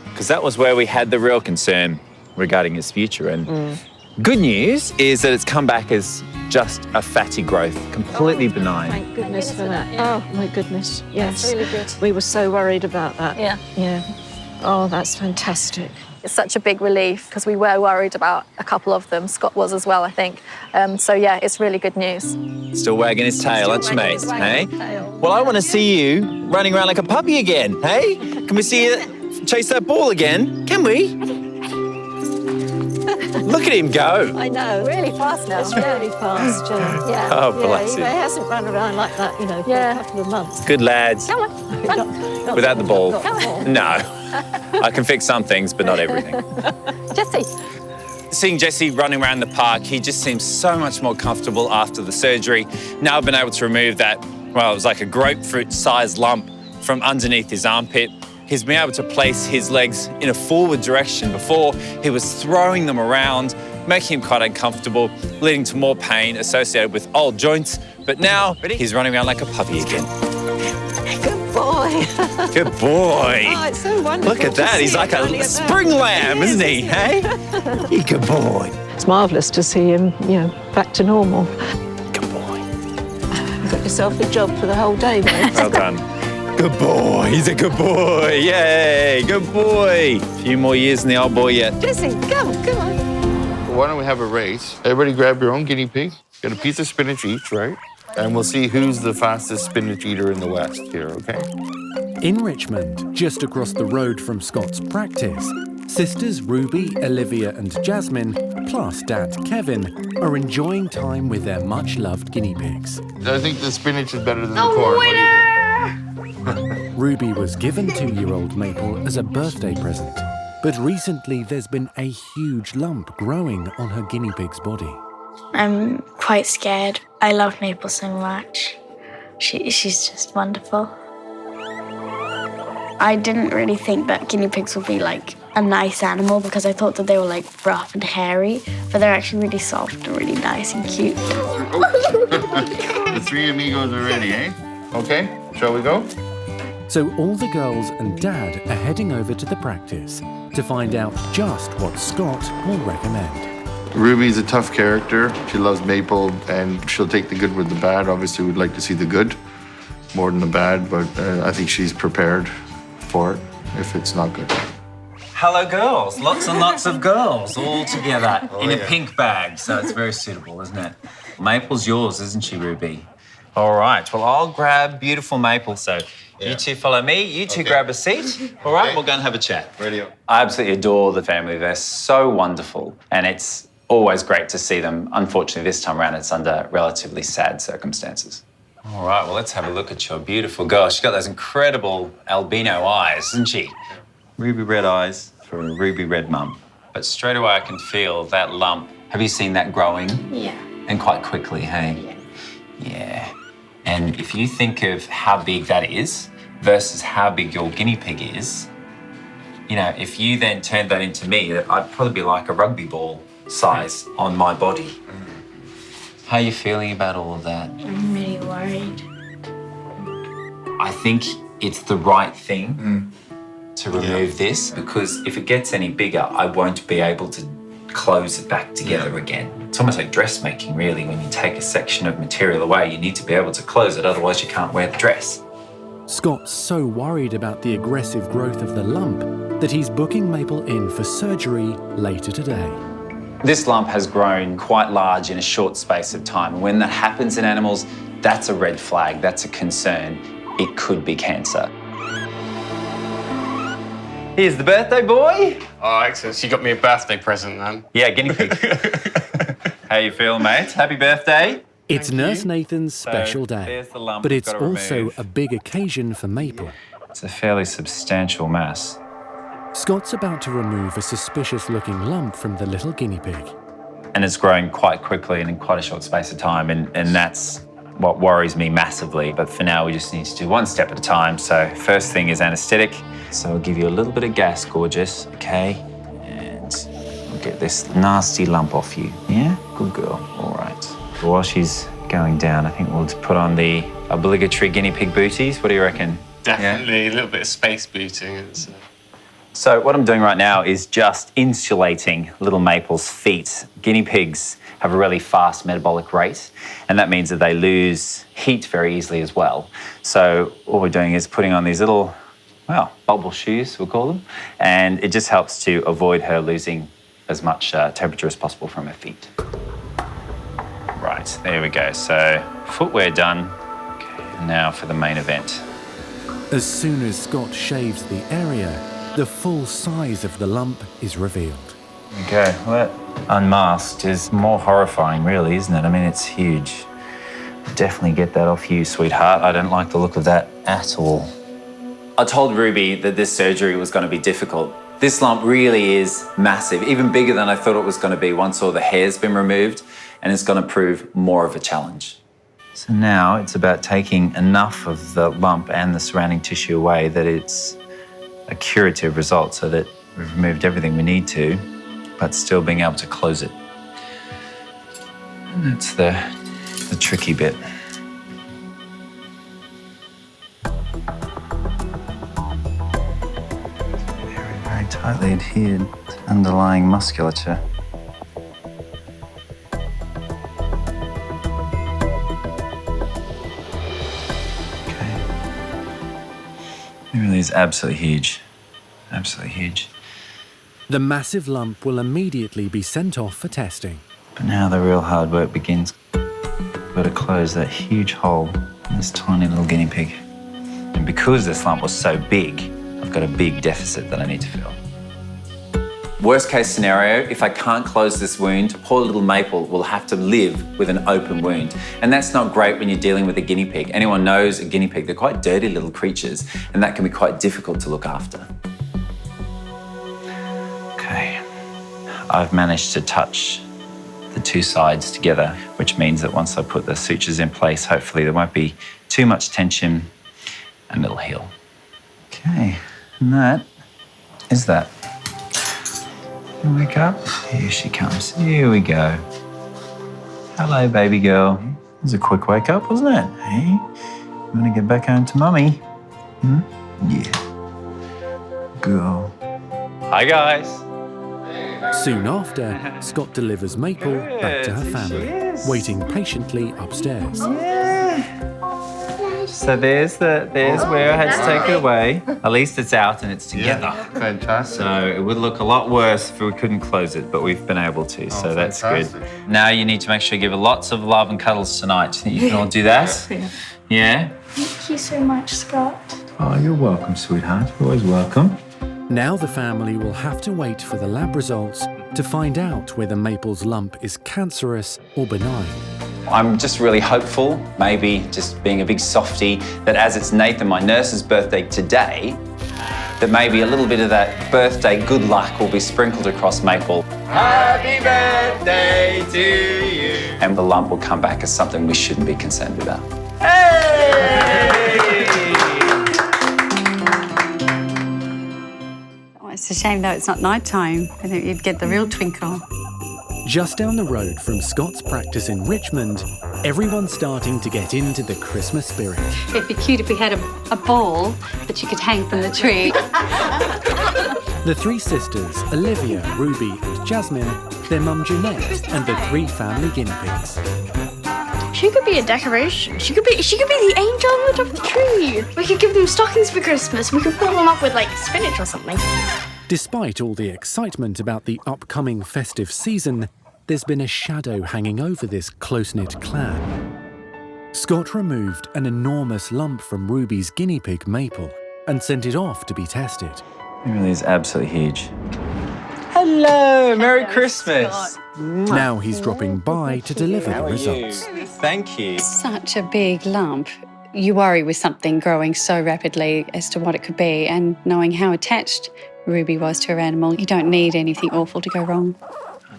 because that was where we had the real concern regarding his future. And good news is that it's come back as just a fatty growth, completely benign. Thank goodness for that. Oh, my goodness. Yes. That's really good. We were so worried about that. Yeah. Yeah. Oh, that's fantastic. It's such a big relief because we were worried about a couple of them. Scott was as well, I think. So yeah, it's really good news. Still wagging his tail, aren't you, mate? Hey? Well, I want to see you running around like a puppy again, hey? Can we see you chase that ball again? Can we? Look at him go. I know. Really fast now. It's really fast, Jen. Yeah. Oh, bless He him. hasn't run around like that, for a couple of months. Good lads. Come on, run. Without the ball. Not the ball. No. I can fix some things, but not everything. Jesse. Seeing Jesse running around the park, he just seems so much more comfortable after the surgery. Now I've been able to remove that, well, it was like a grapefruit-sized lump from underneath his armpit. He's been able to place his legs in a forward direction. Before, he was throwing them around, making him quite uncomfortable, leading to more pain associated with old joints. But now, he's running around like a puppy again. Good boy. Good boy. Oh, it's so wonderful. Look at that. He's like a spring lamb, isn't he? Hey? You good boy. It's marvellous to see him, back to normal. Good boy. You've got yourself a job for the whole day, though. Well done. Good boy. He's a good boy. Yay. Good boy. A few more years in the old boy yet. Jesse, come on. Why don't we have a race? Everybody grab your own guinea pig. Get a piece of spinach each, right? And we'll see who's the fastest spinach eater in the West here, okay? In Richmond, just across the road from Scott's practice, sisters Ruby, Olivia and Jasmine, plus dad Kevin, are enjoying time with their much-loved guinea pigs. I think the spinach is better than the corn. Ruby was given 2-year-old Maple as a birthday present, but recently there's been a huge lump growing on her guinea pig's body. I'm quite scared. I love Maple so much. She's just wonderful. I didn't really think that guinea pigs would be like a nice animal because I thought that they were like rough and hairy, but they're actually really soft and really nice and cute. The three amigos are ready, eh? Okay, shall we go? So all the girls and dad are heading over to the practice to find out just what Scott will recommend. Ruby's a tough character. She loves Maple, and she'll take the good with the bad. Obviously, we'd like to see the good more than the bad, but I think she's prepared for it if it's not good. Hello, girls. Lots and lots of girls all together in a pink bag, so it's very suitable, isn't it? Maple's yours, isn't she, Ruby? All right. Well, I'll grab beautiful Maple, so you two follow me. You two grab a seat. All right, we'll go and have a chat. Ready up. I absolutely adore the family. They're so wonderful, and it's always great to see them. Unfortunately, this time around, it's under relatively sad circumstances. All right, well, let's have a look at your beautiful girl. She's got those incredible albino eyes, isn't she? Ruby red eyes for a ruby red mum. But straight away, I can feel that lump. Have you seen that growing? Yeah. And quite quickly, hey? Yeah. And if you think of how big that is versus how big your guinea pig is, if you then turned that into me, I'd probably be like a rugby ball size on my body. How are you feeling about all of that? I'm really worried. I think it's the right thing to remove this, because if it gets any bigger, I won't be able to close it back together again. It's almost like dressmaking, really. When you take a section of material away, you need to be able to close it, otherwise you can't wear the dress. Scott's so worried about the aggressive growth of the lump that he's booking Maple in for surgery later today. This lump has grown quite large in a short space of time. And when that happens in animals, that's a red flag, that's a concern. It could be cancer. Here's the birthday boy. Oh, excellent. She got me a birthday present then. Yeah, guinea pig. How you feel, mate? Happy birthday. It's Nurse Nathan's special day, there's the lump but we've it's got to also remove. a big occasion for Maple. It's a fairly substantial mass. Scott's about to remove a suspicious-looking lump from the little guinea pig. And it's growing quite quickly and in quite a short space of time, and that's what worries me massively. But for now, we just need to do one step at a time. So first thing is anaesthetic. So I'll give you a little bit of gas, gorgeous, okay? And we'll get this nasty lump off you. Yeah? Good girl. All right. While she's going down, I think we'll just put on the obligatory guinea pig booties. What do you reckon? Definitely a little bit of space booting. So what I'm doing right now is just insulating little Maple's feet. Guinea pigs have a really fast metabolic rate, and that means that they lose heat very easily as well. So what we're doing is putting on these little, well, bubble shoes, we'll call them, and it just helps to avoid her losing as much temperature as possible from her feet. Right, there we go. So footwear done. Okay, and now for the main event. As soon as Scott shaves the area, the full size of the lump is revealed. Okay, well, that unmasked is more horrifying, really, isn't it? I mean, it's huge. Definitely get that off you, sweetheart. I don't like the look of that at all. I told Ruby that this surgery was going to be difficult. This lump really is massive, even bigger than I thought it was going to be once all the hair's been removed, and it's going to prove more of a challenge. So now it's about taking enough of the lump and the surrounding tissue away that it's a curative result, so that we've removed everything we need to, but still being able to close it. And that's the tricky bit. Very, very tightly adhered to underlying musculature. It really is absolutely huge. Absolutely huge. The massive lump will immediately be sent off for testing. But now the real hard work begins. We've got to close that huge hole in this tiny little guinea pig. And because this lump was so big, I've got a big deficit that I need to fill. Worst case scenario, if I can't close this wound, poor little Maple will have to live with an open wound. And that's not great when you're dealing with a guinea pig. Anyone knows a guinea pig, they're quite dirty little creatures, and that can be quite difficult to look after. Okay, I've managed to touch the two sides together, which means that once I put the sutures in place, hopefully there won't be too much tension and it'll heal. Okay, and that is that. Wake up. Here she comes. Here we go. Hello, baby girl. It was a quick wake up, wasn't it? Hey, you want to get back home to mummy? Hmm? Yeah. Girl. Hi, guys. Soon after, Scott delivers Maple back to her family, waiting patiently upstairs. So there's where I had to take it away. At least it's out and it's together. Yeah, fantastic. So it would look a lot worse if we couldn't close it, but we've been able to, so that's fantastic. good. Now you need to make sure you give her lots of love and cuddles tonight. Do you think you can all do that? Yeah? Thank you so much, Scott. Oh, you're welcome, sweetheart. You're always welcome. Now the family will have to wait for the lab results to find out whether Maple's lump is cancerous or benign. I'm just really hopeful, maybe just being a big softie, that as it's Nathan, my nurse's birthday today, that maybe a little bit of that birthday good luck will be sprinkled across Maple. Happy birthday to you. And the lump will come back as something we shouldn't be concerned about. Oh, it's a shame though it's not night time. I think you'd get the real twinkle. Just down the road from Scott's practice in Richmond, everyone's starting to get into the Christmas spirit. It'd be cute if we had a ball that you could hang from the tree. The three sisters, Olivia, Ruby and Jasmine, their mum Jeanette and the three family guinea pigs. She could be a decoration. She could be the angel on the top of the tree. We could give them stockings for Christmas. We could fill them up with like spinach or something. Despite all the excitement about the upcoming festive season, there's been a shadow hanging over this close-knit clan. Scott removed an enormous lump from Ruby's guinea pig Maple and sent it off to be tested. It really is absolutely huge. Hello, Merry Christmas. Now he's dropping by to deliver the results. Thank you. Such a big lump. You worry with something growing so rapidly as to what it could be, and knowing how attached Ruby was to her animal, you don't need anything awful to go wrong.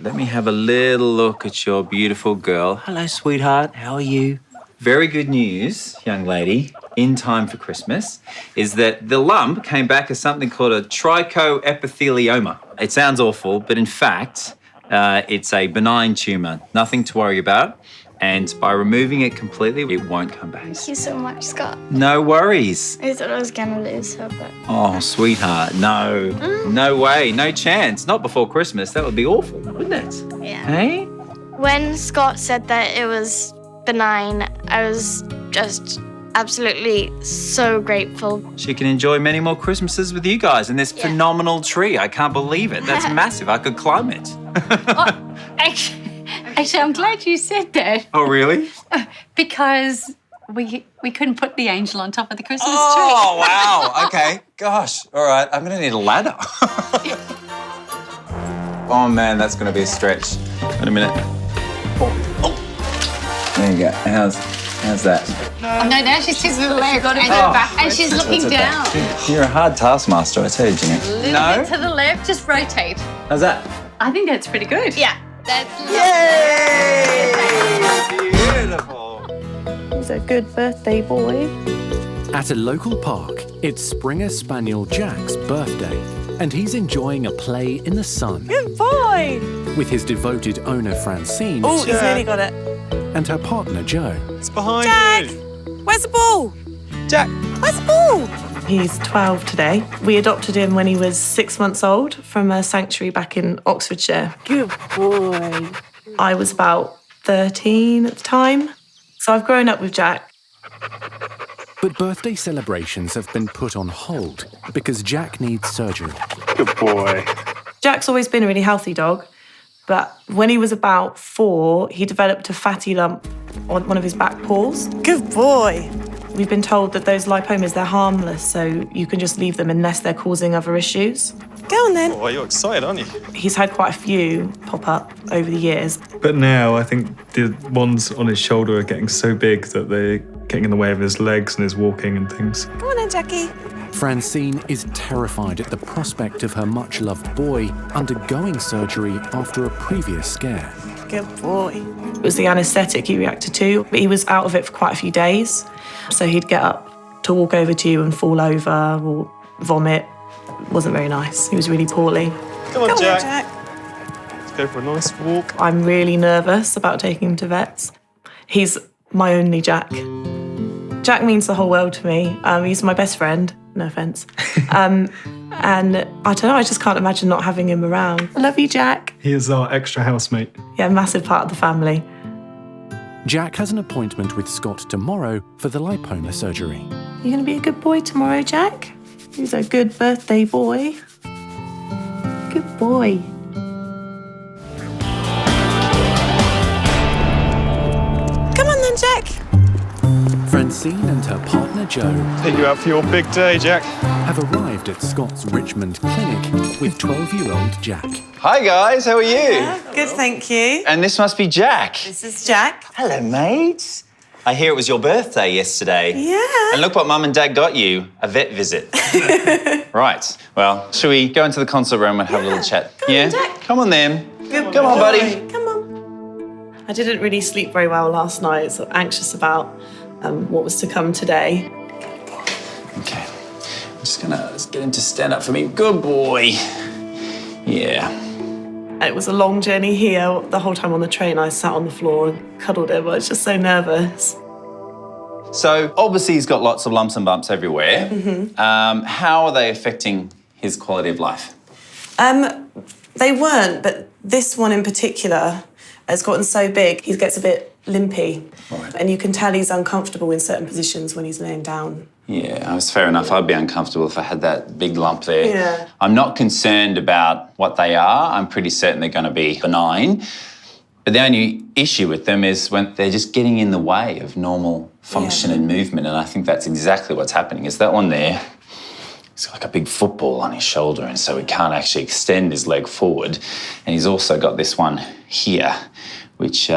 Let me have a little look at your beautiful girl. Hello, sweetheart. How are you? Very good news, young lady, in time for Christmas, is that the lump came back as something called a trichoepithelioma. It sounds awful, but in fact, it's a benign tumour. Nothing to worry about. And by removing it completely, it won't come back. Thank you so much, Scott. No worries. I thought I was gonna lose her, but... Oh, sweetheart, no. No way, no chance. Not before Christmas. That would be awful, wouldn't it? Yeah. Hey? When Scott said that it was benign, I was just absolutely so grateful. She can enjoy many more Christmases with you guys in this phenomenal tree. I can't believe it. That's massive. I could climb it. Actually, I'm glad you said that. Oh, really? Because we couldn't put the angel on top of the Christmas tree. Oh, wow. Okay. Gosh. All right. I'm going to need a ladder. Oh, man, that's going to be a stretch. Wait a minute. Oh. There you go. How's that? Oh, no, now she's to the left. And she's looking down. You're a hard taskmaster, I tell you, Ginny. A little bit to the left, just rotate. How's that? I think that's pretty good. Yeah. That's Yay! Beautiful. He's a good birthday boy. At a local park, it's Springer Spaniel Jack's birthday, and he's enjoying a play in the sun. Good boy. With his devoted owner Francine Oh, he's nearly got it. and her partner Joe. It's behind Jack, you. where's the ball? Jack. Where's the ball? He's 12 today. We adopted him when he was 6 months old from a sanctuary back in Oxfordshire. Good boy. I was about 13 at the time. So I've grown up with Jack. But birthday celebrations have been put on hold because Jack needs surgery. Good boy. Jack's always been a really healthy dog, but when he was about 4, he developed a fatty lump on one of his back paws. Good boy. We've been told that those lipomas, they're harmless, so you can just leave them unless they're causing other issues. Go on then. Oh, you're excited, aren't you? He's had quite a few pop up over the years. But now I think the ones on his shoulder are getting so big that they're getting in the way of his legs and his walking and things. Go on then, Jackie. Francine is terrified at the prospect of her much-loved boy undergoing surgery after a previous scare. Good boy. It was the anaesthetic he reacted to, but he was out of it for quite a few days. So he'd get up to walk over to you and fall over or vomit. It wasn't very nice. He was really poorly. Come on, Jack. Jack. Let's go for a nice walk. I'm really nervous about taking him to vets. He's my only Jack. Jack means the whole world to me. He's my best friend, no offence. And I don't know, I just can't imagine not having him around. I love you, Jack. He is our extra housemate. Yeah, massive part of the family. Jack has an appointment with Scott tomorrow for the lipoma surgery. You gonna be a good boy tomorrow, Jack? He's a good birthday boy. Good boy. Come on then, Jack. Francine and her partner Joe Take you out for your big day, Jack. have arrived at Scott's Richmond clinic with 12-year-old Jack. Hi, guys. How are you? Yeah, good, thank you. And this must be Jack. This is Jack. Hello, mate. I hear it was your birthday yesterday. Yeah. And look what Mum and Dad got you, a vet visit. Right. Well, shall we go into the consult room and have a little chat? Come on, Jack. Come on, then. Good Come on, boy. buddy. Come on. I didn't really sleep very well last night, so anxious about what was to come today. Okay. I'm just gonna get him to stand up for me. Good boy. Yeah. It was a long journey here. The whole time on the train, I sat on the floor and cuddled him. I was just so nervous. So obviously he's got lots of lumps and bumps everywhere. How are they affecting his quality of life? They weren't, but this one in particular has gotten so big, he gets a bit limpy. Right. And you can tell he's uncomfortable in certain positions when he's laying down. Yeah, that's fair enough. I'd be uncomfortable if I had that big lump there. Yeah. I'm not concerned about what they are. I'm pretty certain they're going to be benign. But the only issue with them is when they're just getting in the way of normal function and movement. And I think that's exactly what's happening. Is that one there? He's got like a big football on his shoulder, and so he can't actually extend his leg forward. And he's also got this one here, which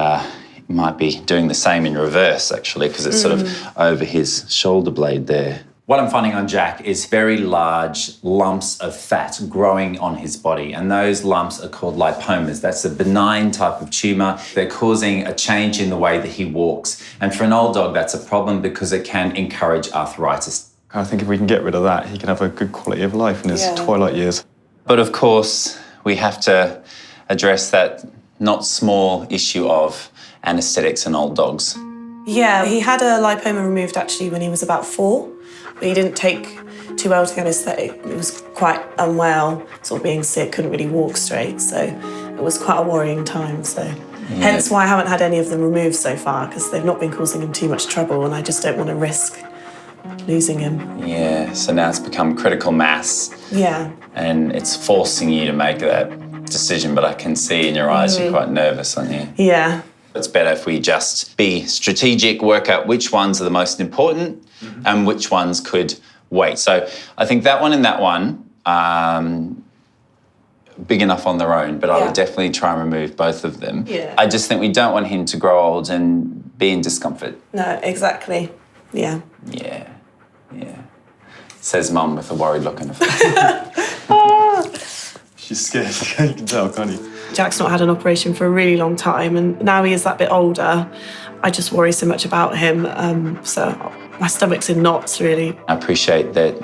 might be doing the same in reverse, actually, because it's sort of over his shoulder blade there. What I'm finding on Jack is very large lumps of fat growing on his body, and those lumps are called lipomas. That's a benign type of tumour. They're causing a change in the way that he walks. And for an old dog, that's a problem because it can encourage arthritis. I think if we can get rid of that, he can have a good quality of life in his twilight years. But of course, we have to address that not small issue of anaesthetics in old dogs? Yeah, he had a lipoma removed actually when he was about 4, but he didn't take too well to the anaesthetic. He was quite unwell, sort of being sick, couldn't really walk straight, so it was quite a worrying time. So hence why I haven't had any of them removed so far, because they've not been causing him too much trouble, and I just don't want to risk losing him. Yeah, so now it's become critical mass. Yeah. And it's forcing you to make that decision, but I can see in your eyes you're quite nervous, aren't you? Yeah. It's better if we just be strategic, work out which ones are the most important and which ones could wait. So I think that one and that one, big enough on their own, but I would definitely try and remove both of them. Yeah. I just think we don't want him to grow old and be in discomfort. No, exactly. Yeah. Yeah, yeah. Says Mum with a worried look on her face. She's scared, you can tell, can't you? Jack's not had an operation for a really long time, and now he is that bit older. I just worry so much about him, so my stomach's in knots, really. I appreciate that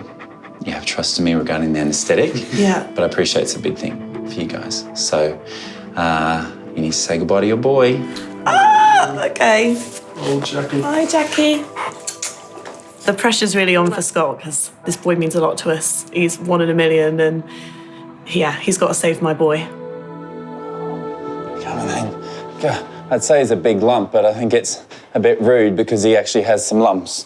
you have trust in me regarding the anaesthetic. Yeah. But I appreciate it's a big thing for you guys. So you need to say goodbye to your boy. Ah, okay. Oh, Jackie. Hi, Jackie. The pressure's really on for Scott, because this boy means a lot to us. He's 1 in a million, and he's got to save my boy. Come on then. I'd say it's a big lump, but I think it's a bit rude because he actually has some lumps.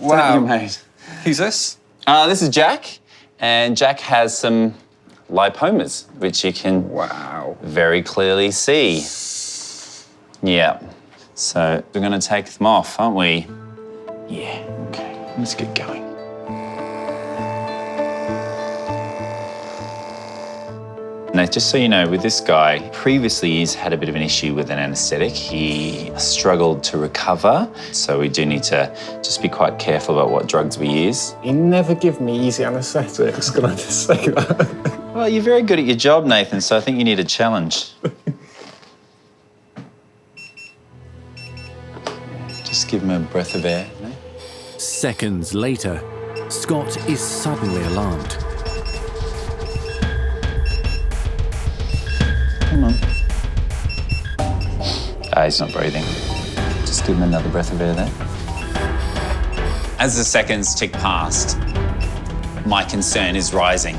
Wow. Don't you, mate? Who's this? This is Jack, and Jack has some lipomas, which you can very clearly see. Yeah. So we're going to take them off, aren't we? Yeah, okay. Let's get going. Now, just so you know, with this guy, previously he's had a bit of an issue with an anaesthetic. He struggled to recover, so we do need to just be quite careful about what drugs we use. You never give me easy anaesthetics, can I just say that? Well, you're very good at your job, Nathan, so I think you need a challenge. Just give him a breath of air. No? Seconds later, Scott is suddenly alarmed. Come on. He's not breathing. Just give him another breath of air there. As the seconds tick past, my concern is rising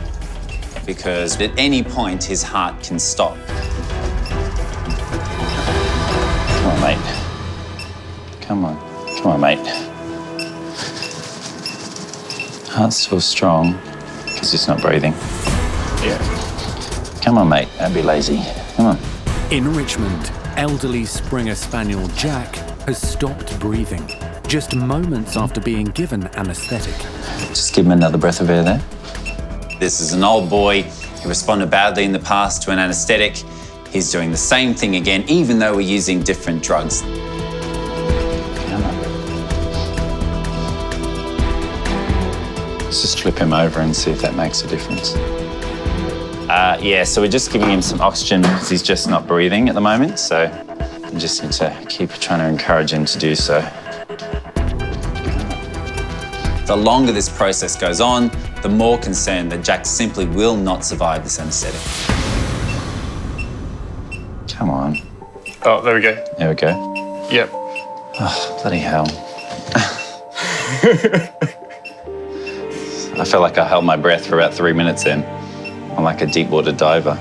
because at any point his heart can stop. Come on, mate. Come on. Come on, mate. Heart's still strong because he's not breathing. Yeah. Come on, mate. Don't be lazy. Come on. In Richmond, elderly Springer Spaniel Jack has stopped breathing just moments after being given anaesthetic. Just give him another breath of air there. This is an old boy who responded badly in the past to an anaesthetic. He's doing the same thing again, even though we're using different drugs. Come on. Let's just flip him over and see if that makes a difference. Yeah, so we're just giving him some oxygen because he's just not breathing at the moment, so we just need to keep trying to encourage him to do so. The longer this process goes on, the more concerned that Jack simply will not survive this anaesthetic. Come on. Oh, there we go. There we go. Yep. Oh, bloody hell. I felt like I held my breath for about 3 minutes then. I'm like a deep water diver.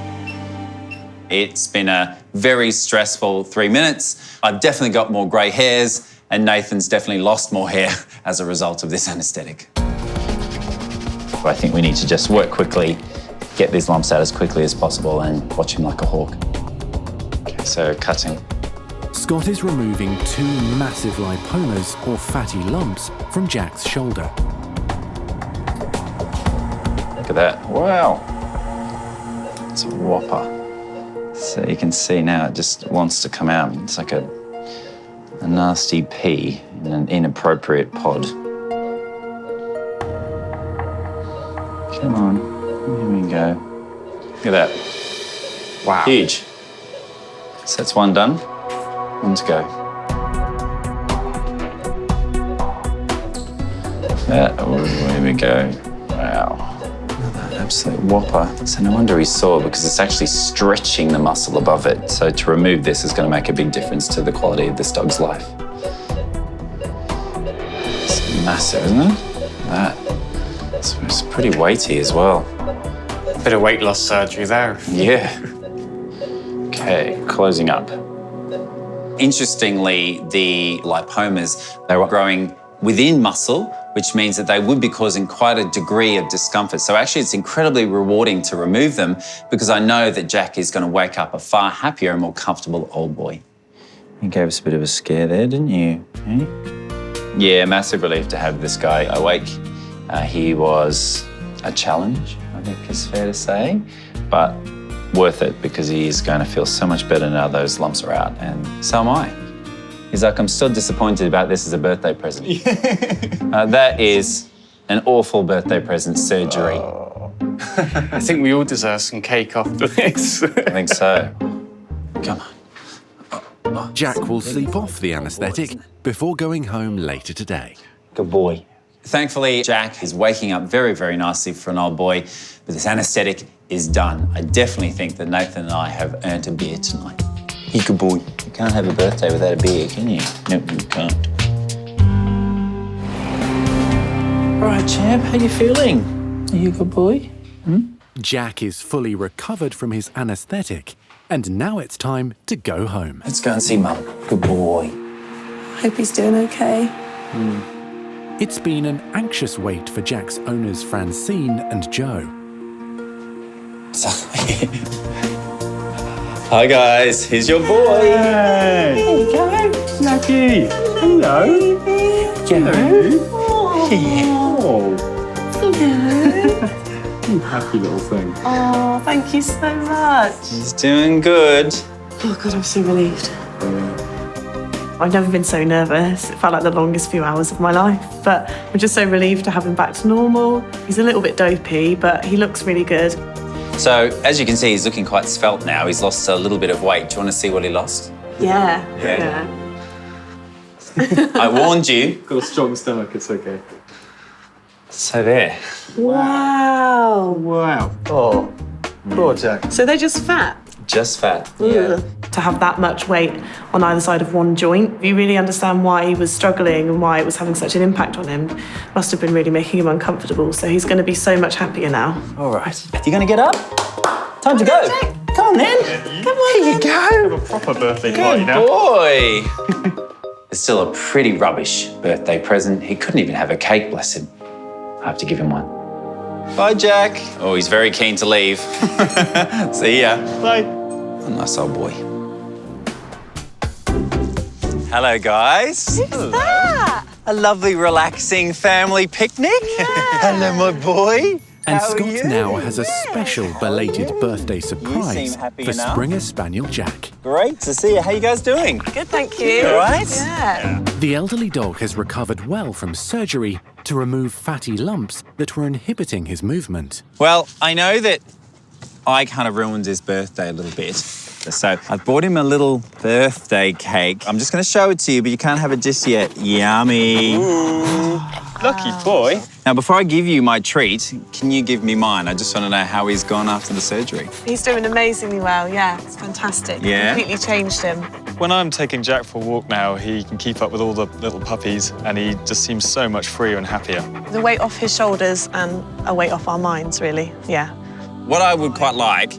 It's been a very stressful 3 minutes. I've definitely got more grey hairs, and Nathan's definitely lost more hair as a result of this anaesthetic. I think we need to just work quickly, get these lumps out as quickly as possible, and watch him like a hawk. Okay, so cutting. Scott is removing 2 massive lipomas, or fatty lumps, from Jack's shoulder. Look at that. Wow. It's a whopper. So you can see now it just wants to come out. It's like a nasty pea in an inappropriate pod. Come on. Here we go. Look at that. Wow. Huge. So that's one done. One to go. Here we go. Wow. absolute whopper. So no wonder he's sore, because it's actually stretching the muscle above it. So to remove this is going to make a big difference to the quality of this dog's life. It's massive, isn't it? It's pretty weighty as well. Bit of weight loss surgery there. Yeah. Okay, closing up. Interestingly, the lipomas, they were growing within muscle, which means that they would be causing quite a degree of discomfort. So actually it's incredibly rewarding to remove them, because I know that Jack is going to wake up a far happier and more comfortable old boy. You gave us a bit of a scare there, didn't you? Eh? Yeah, massive relief to have this guy awake. He was a challenge, I think is fair to say, but worth it, because he's going to feel so much better now those lumps are out, and so am I. He's like, I'm still disappointed about this as a birthday present. That is an awful birthday present surgery. Oh. I think we all deserve some cake after this. I think so. Come on. Jack will sleep off the anaesthetic before going home later today. Good boy. Thankfully, Jack is waking up very, very nicely for an old boy, but this anaesthetic is done. I definitely think that Nathan and I have earned a beer tonight. You good boy. You can't have a birthday without a beer, can you? Nope, you can't. All right, champ, how you feeling? Are you a good boy? Jack is fully recovered from his anaesthetic, and now it's time to go home. Let's go and see Mum. Good boy. Hope he's doing okay. It's been an anxious wait for Jack's owners Francine and Joe. Hi guys, here's your boy. Hey. There you go. Lucky. Hello. Joe. You happy little thing. Oh, thank you so much. He's doing good. Oh God, I'm so relieved. I've never been so nervous. It felt like the longest few hours of my life, but I'm just so relieved to have him back to normal. He's a little bit dopey, but he looks really good. So, as you can see, he's looking quite svelte now. He's lost a little bit of weight. Do you want to see what he lost? Yeah. I warned you. Got a strong stomach, it's okay. So there. Wow. Wow. Oh, poor Jack. So they're just fat? Just fat. Yeah. To have that much weight on either side of one joint, you really understand why he was struggling and why it was having such an impact on him. Must have been really making him uncomfortable, so he's going to be so much happier now. All right. You going to get up? Time to go. Come on, then. Come on, here you go. Have a proper birthday party now. Good boy. It's still a pretty rubbish birthday present. He couldn't even have a cake, bless him. I have to give him one. Bye, Jack. Oh, he's very keen to leave. See ya. Bye. A nice old boy. Hello, guys. Who's that? A lovely, relaxing family picnic. Yeah. Hello, my boy. And How are Scott you? now has a special belated birthday surprise seem happy for enough. Springer Spaniel Jack. Great to see you. How you guys doing? Good, thank you. All right? Yeah. The elderly dog has recovered well from surgery to remove fatty lumps that were inhibiting his movement. Well, I know that I kind of ruined his birthday a little bit. So I've bought him a little birthday cake. I'm just going to show it to you, but you can't have it just yet. Yummy. Ooh, lucky boy. Now, before I give you my treat, can you give me mine? I just want to know how he's gone after the surgery. He's doing amazingly well, yeah. It's fantastic. Yeah? Completely changed him. When I'm taking Jack for a walk now, he can keep up with all the little puppies and he just seems so much freer and happier. The weight off his shoulders and a weight off our minds, really, yeah. What I would quite like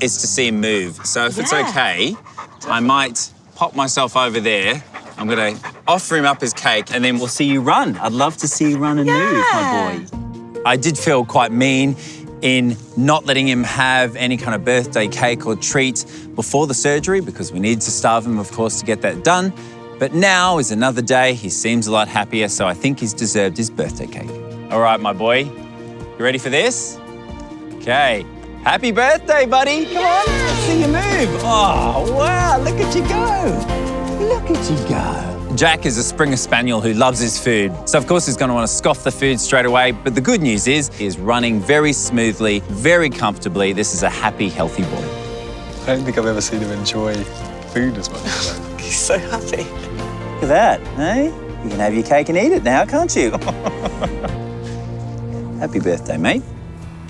is to see him move. So if it's okay, I might pop myself over there. I'm going to offer him up his cake and then we'll see you run. I'd love to see you run and move, my boy. I did feel quite mean in not letting him have any kind of birthday cake or treat before the surgery because we needed to starve him, of course, to get that done. But now is another day. He seems a lot happier, so I think he's deserved his birthday cake. All right, my boy, you ready for this? Okay. Happy birthday, buddy. Come on, let's see you move. Oh, wow, look at you go. Look at you go. Jack is a Springer Spaniel who loves his food. So, of course, he's going to want to scoff the food straight away. But the good news is he's running very smoothly, very comfortably. This is a happy, healthy boy. I don't think I've ever seen him enjoy food as much as that. He's so happy. Look at that, eh? You can have your cake and eat it now, can't you? Happy birthday, mate.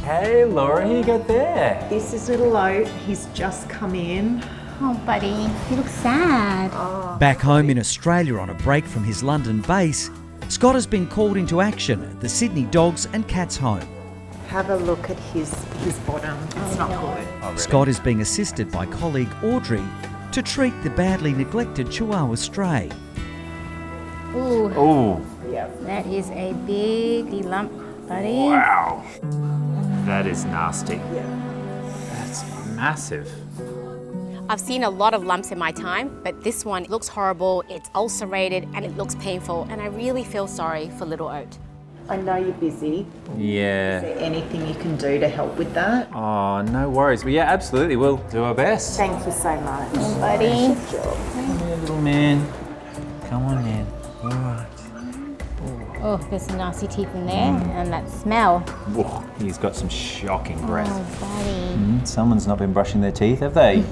Hey, Laura, who you got there? This is little Oat. He's just come in. Oh, buddy, you look sad. Back home in Australia on a break from his London base, Scott has been called into action at the Sydney Dogs and Cats Home. Have a look at his bottom. It's not good. Oh, really? Scott is being assisted by colleague Audrey to treat the badly neglected Chihuahua stray. Ooh. Ooh. That is a big lump, buddy. Wow. That is nasty. That's massive. I've seen a lot of lumps in my time, but this one looks horrible, it's ulcerated, and it looks painful, and I really feel sorry for little Oat. I know you're busy. Yeah. Is there anything you can do to help with that? Oh, no worries. Well, yeah, absolutely. We'll do our best. Thank you so much. Buddy. Come here, little man. Come on, man. All right. Oh, there's some nasty teeth in there, and that smell. Whoa, he's got some shocking breath. Oh, buddy. Someone's not been brushing their teeth, have they?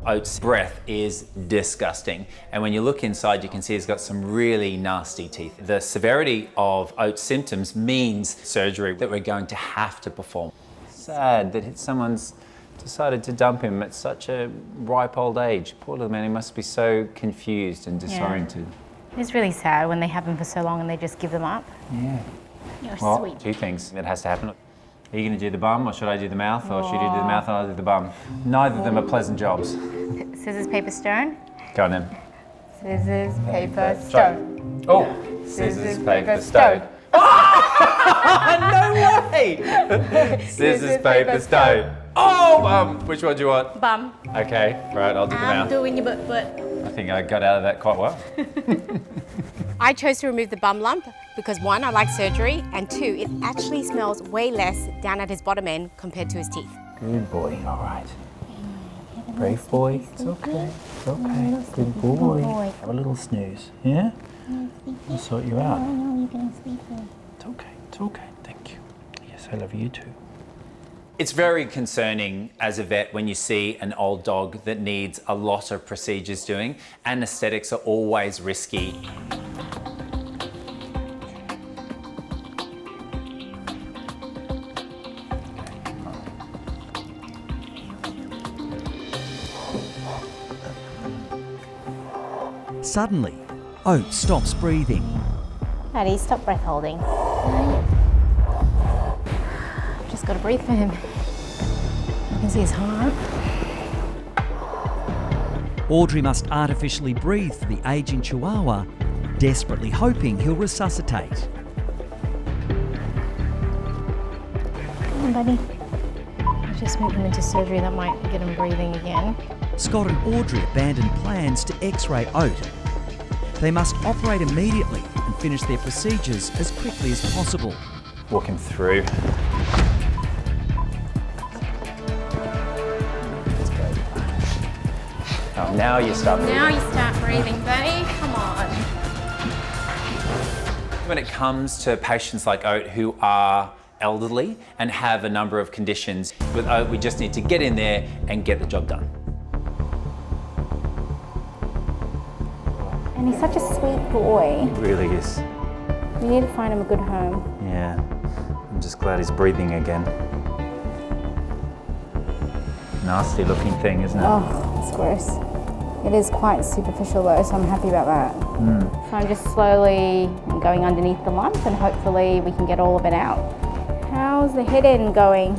Oat's breath is disgusting. And when you look inside, you can see he's got some really nasty teeth. The severity of Oat's symptoms means surgery that we're going to have to perform. Sad that someone's decided to dump him at such a ripe old age. Poor little man, he must be so confused and disoriented. It's really sad when they have them for so long and they just give them up. Yeah. You're Well, sweet. two things that has to happen. Are you going to do the bum, or should I do the mouth, or should you do the mouth and I'll do the bum? Neither of them are pleasant jobs. Scissors, paper, stone. Go on then. Scissors, paper, stone. Oh, scissors, paper, stone. No way! Scissors, paper, stone. Oh, bum. Which one do you want? Bum. Okay, right, I'll do the I'm mouth. doing your butt. I think I got out of that quite well. I chose to remove the bum lump because 1, I like surgery, and 2, it actually smells way less down at his bottom end compared to his teeth. Good boy, all right. Brave boy, it's okay, it's okay. Good boy. Have a little snooze, yeah? We'll sort you out. It's okay, thank you. Yes, I love you too. It's very concerning as a vet when you see an old dog that needs a lot of procedures doing. Anaesthetics are always risky. Suddenly, Oat stops breathing. Daddy, stop breath holding. Just gotta breathe for him. You can see his heart. Audrey must artificially breathe for the aging Chihuahua, desperately hoping he'll resuscitate. Come on, buddy. I've just moved him into surgery that might get him breathing again. Scott and Audrey abandoned plans to X-ray Oat. They must operate immediately and finish their procedures as quickly as possible. Walk him through. Oh, now you start breathing. Now you start breathing, buddy. Come on. When it comes to patients like Oat who are elderly and have a number of conditions, with Oat we just need to get in there and get the job done. And he's such a sweet boy. It really is. We need to find him a good home. Yeah, I'm just glad he's breathing again. Nasty looking thing, isn't it? Oh, it's gross. It is quite superficial though, so I'm happy about that. So I'm just slowly going underneath the lump and hopefully we can get all of it out. How's the head end going?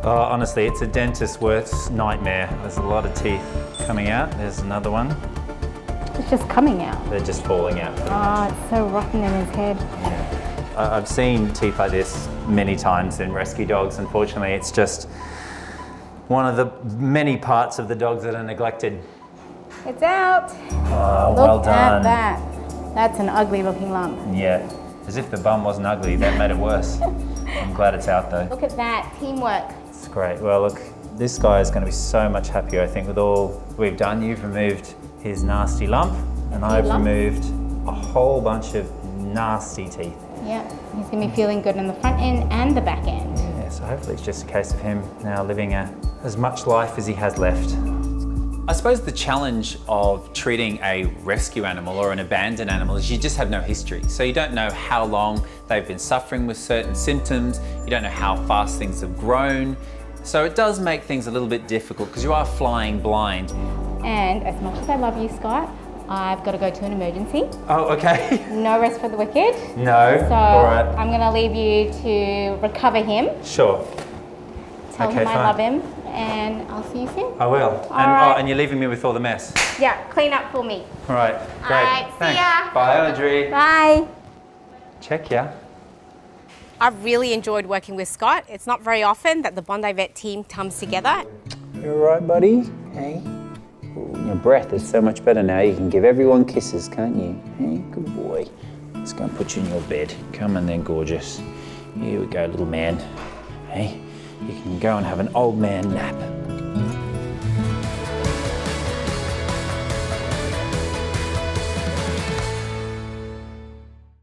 Oh, honestly, it's a dentist's worst nightmare. There's a lot of teeth coming out. There's another one. It's just coming out. They're just falling out. Oh, it's so rotten in his head. I've seen teeth like this many times in rescue dogs. Unfortunately, it's just one of the many parts of the dogs that are neglected. It's out. Oh, Look well done. at that. That's an ugly looking lump. Yeah, as if the bum wasn't ugly. That made it worse. I'm glad it's out though. Look at that, teamwork. It's great. Well, look, this guy is going to be so much happier, I think, with all we've done. You've removed his nasty lump, and I've removed a whole bunch of nasty teeth. Yeah, he's gonna be feeling good in the front end and the back end. Yeah, so hopefully it's just a case of him now living as much life as he has left. I suppose the challenge of treating a rescue animal or an abandoned animal is you just have no history. So you don't know how long they've been suffering with certain symptoms, you don't know how fast things have grown. So it does make things a little bit difficult because you are flying blind. And as much as I love you, Scott, I've got to go to an emergency. Oh, okay. No rest for the wicked. No, So all right. I'm going to leave you to recover him. Sure. Tell Okay, him I fine. love him, and I'll see you soon. I will. right. And you're leaving me with all the mess. Yeah, clean up for me. All right, great. All right, see Thanks. ya. Bye, Audrey. Bye. Check ya. I've really enjoyed working with Scott. It's not very often that the Bondi Vet team comes together. You all right, buddy? Hey? Ooh, your breath is so much better now. You can give everyone kisses, can't you? Hey, good boy. Let's go and put you in your bed. Come on then, gorgeous. Here we go, little man. Hey, you can go and have an old man nap.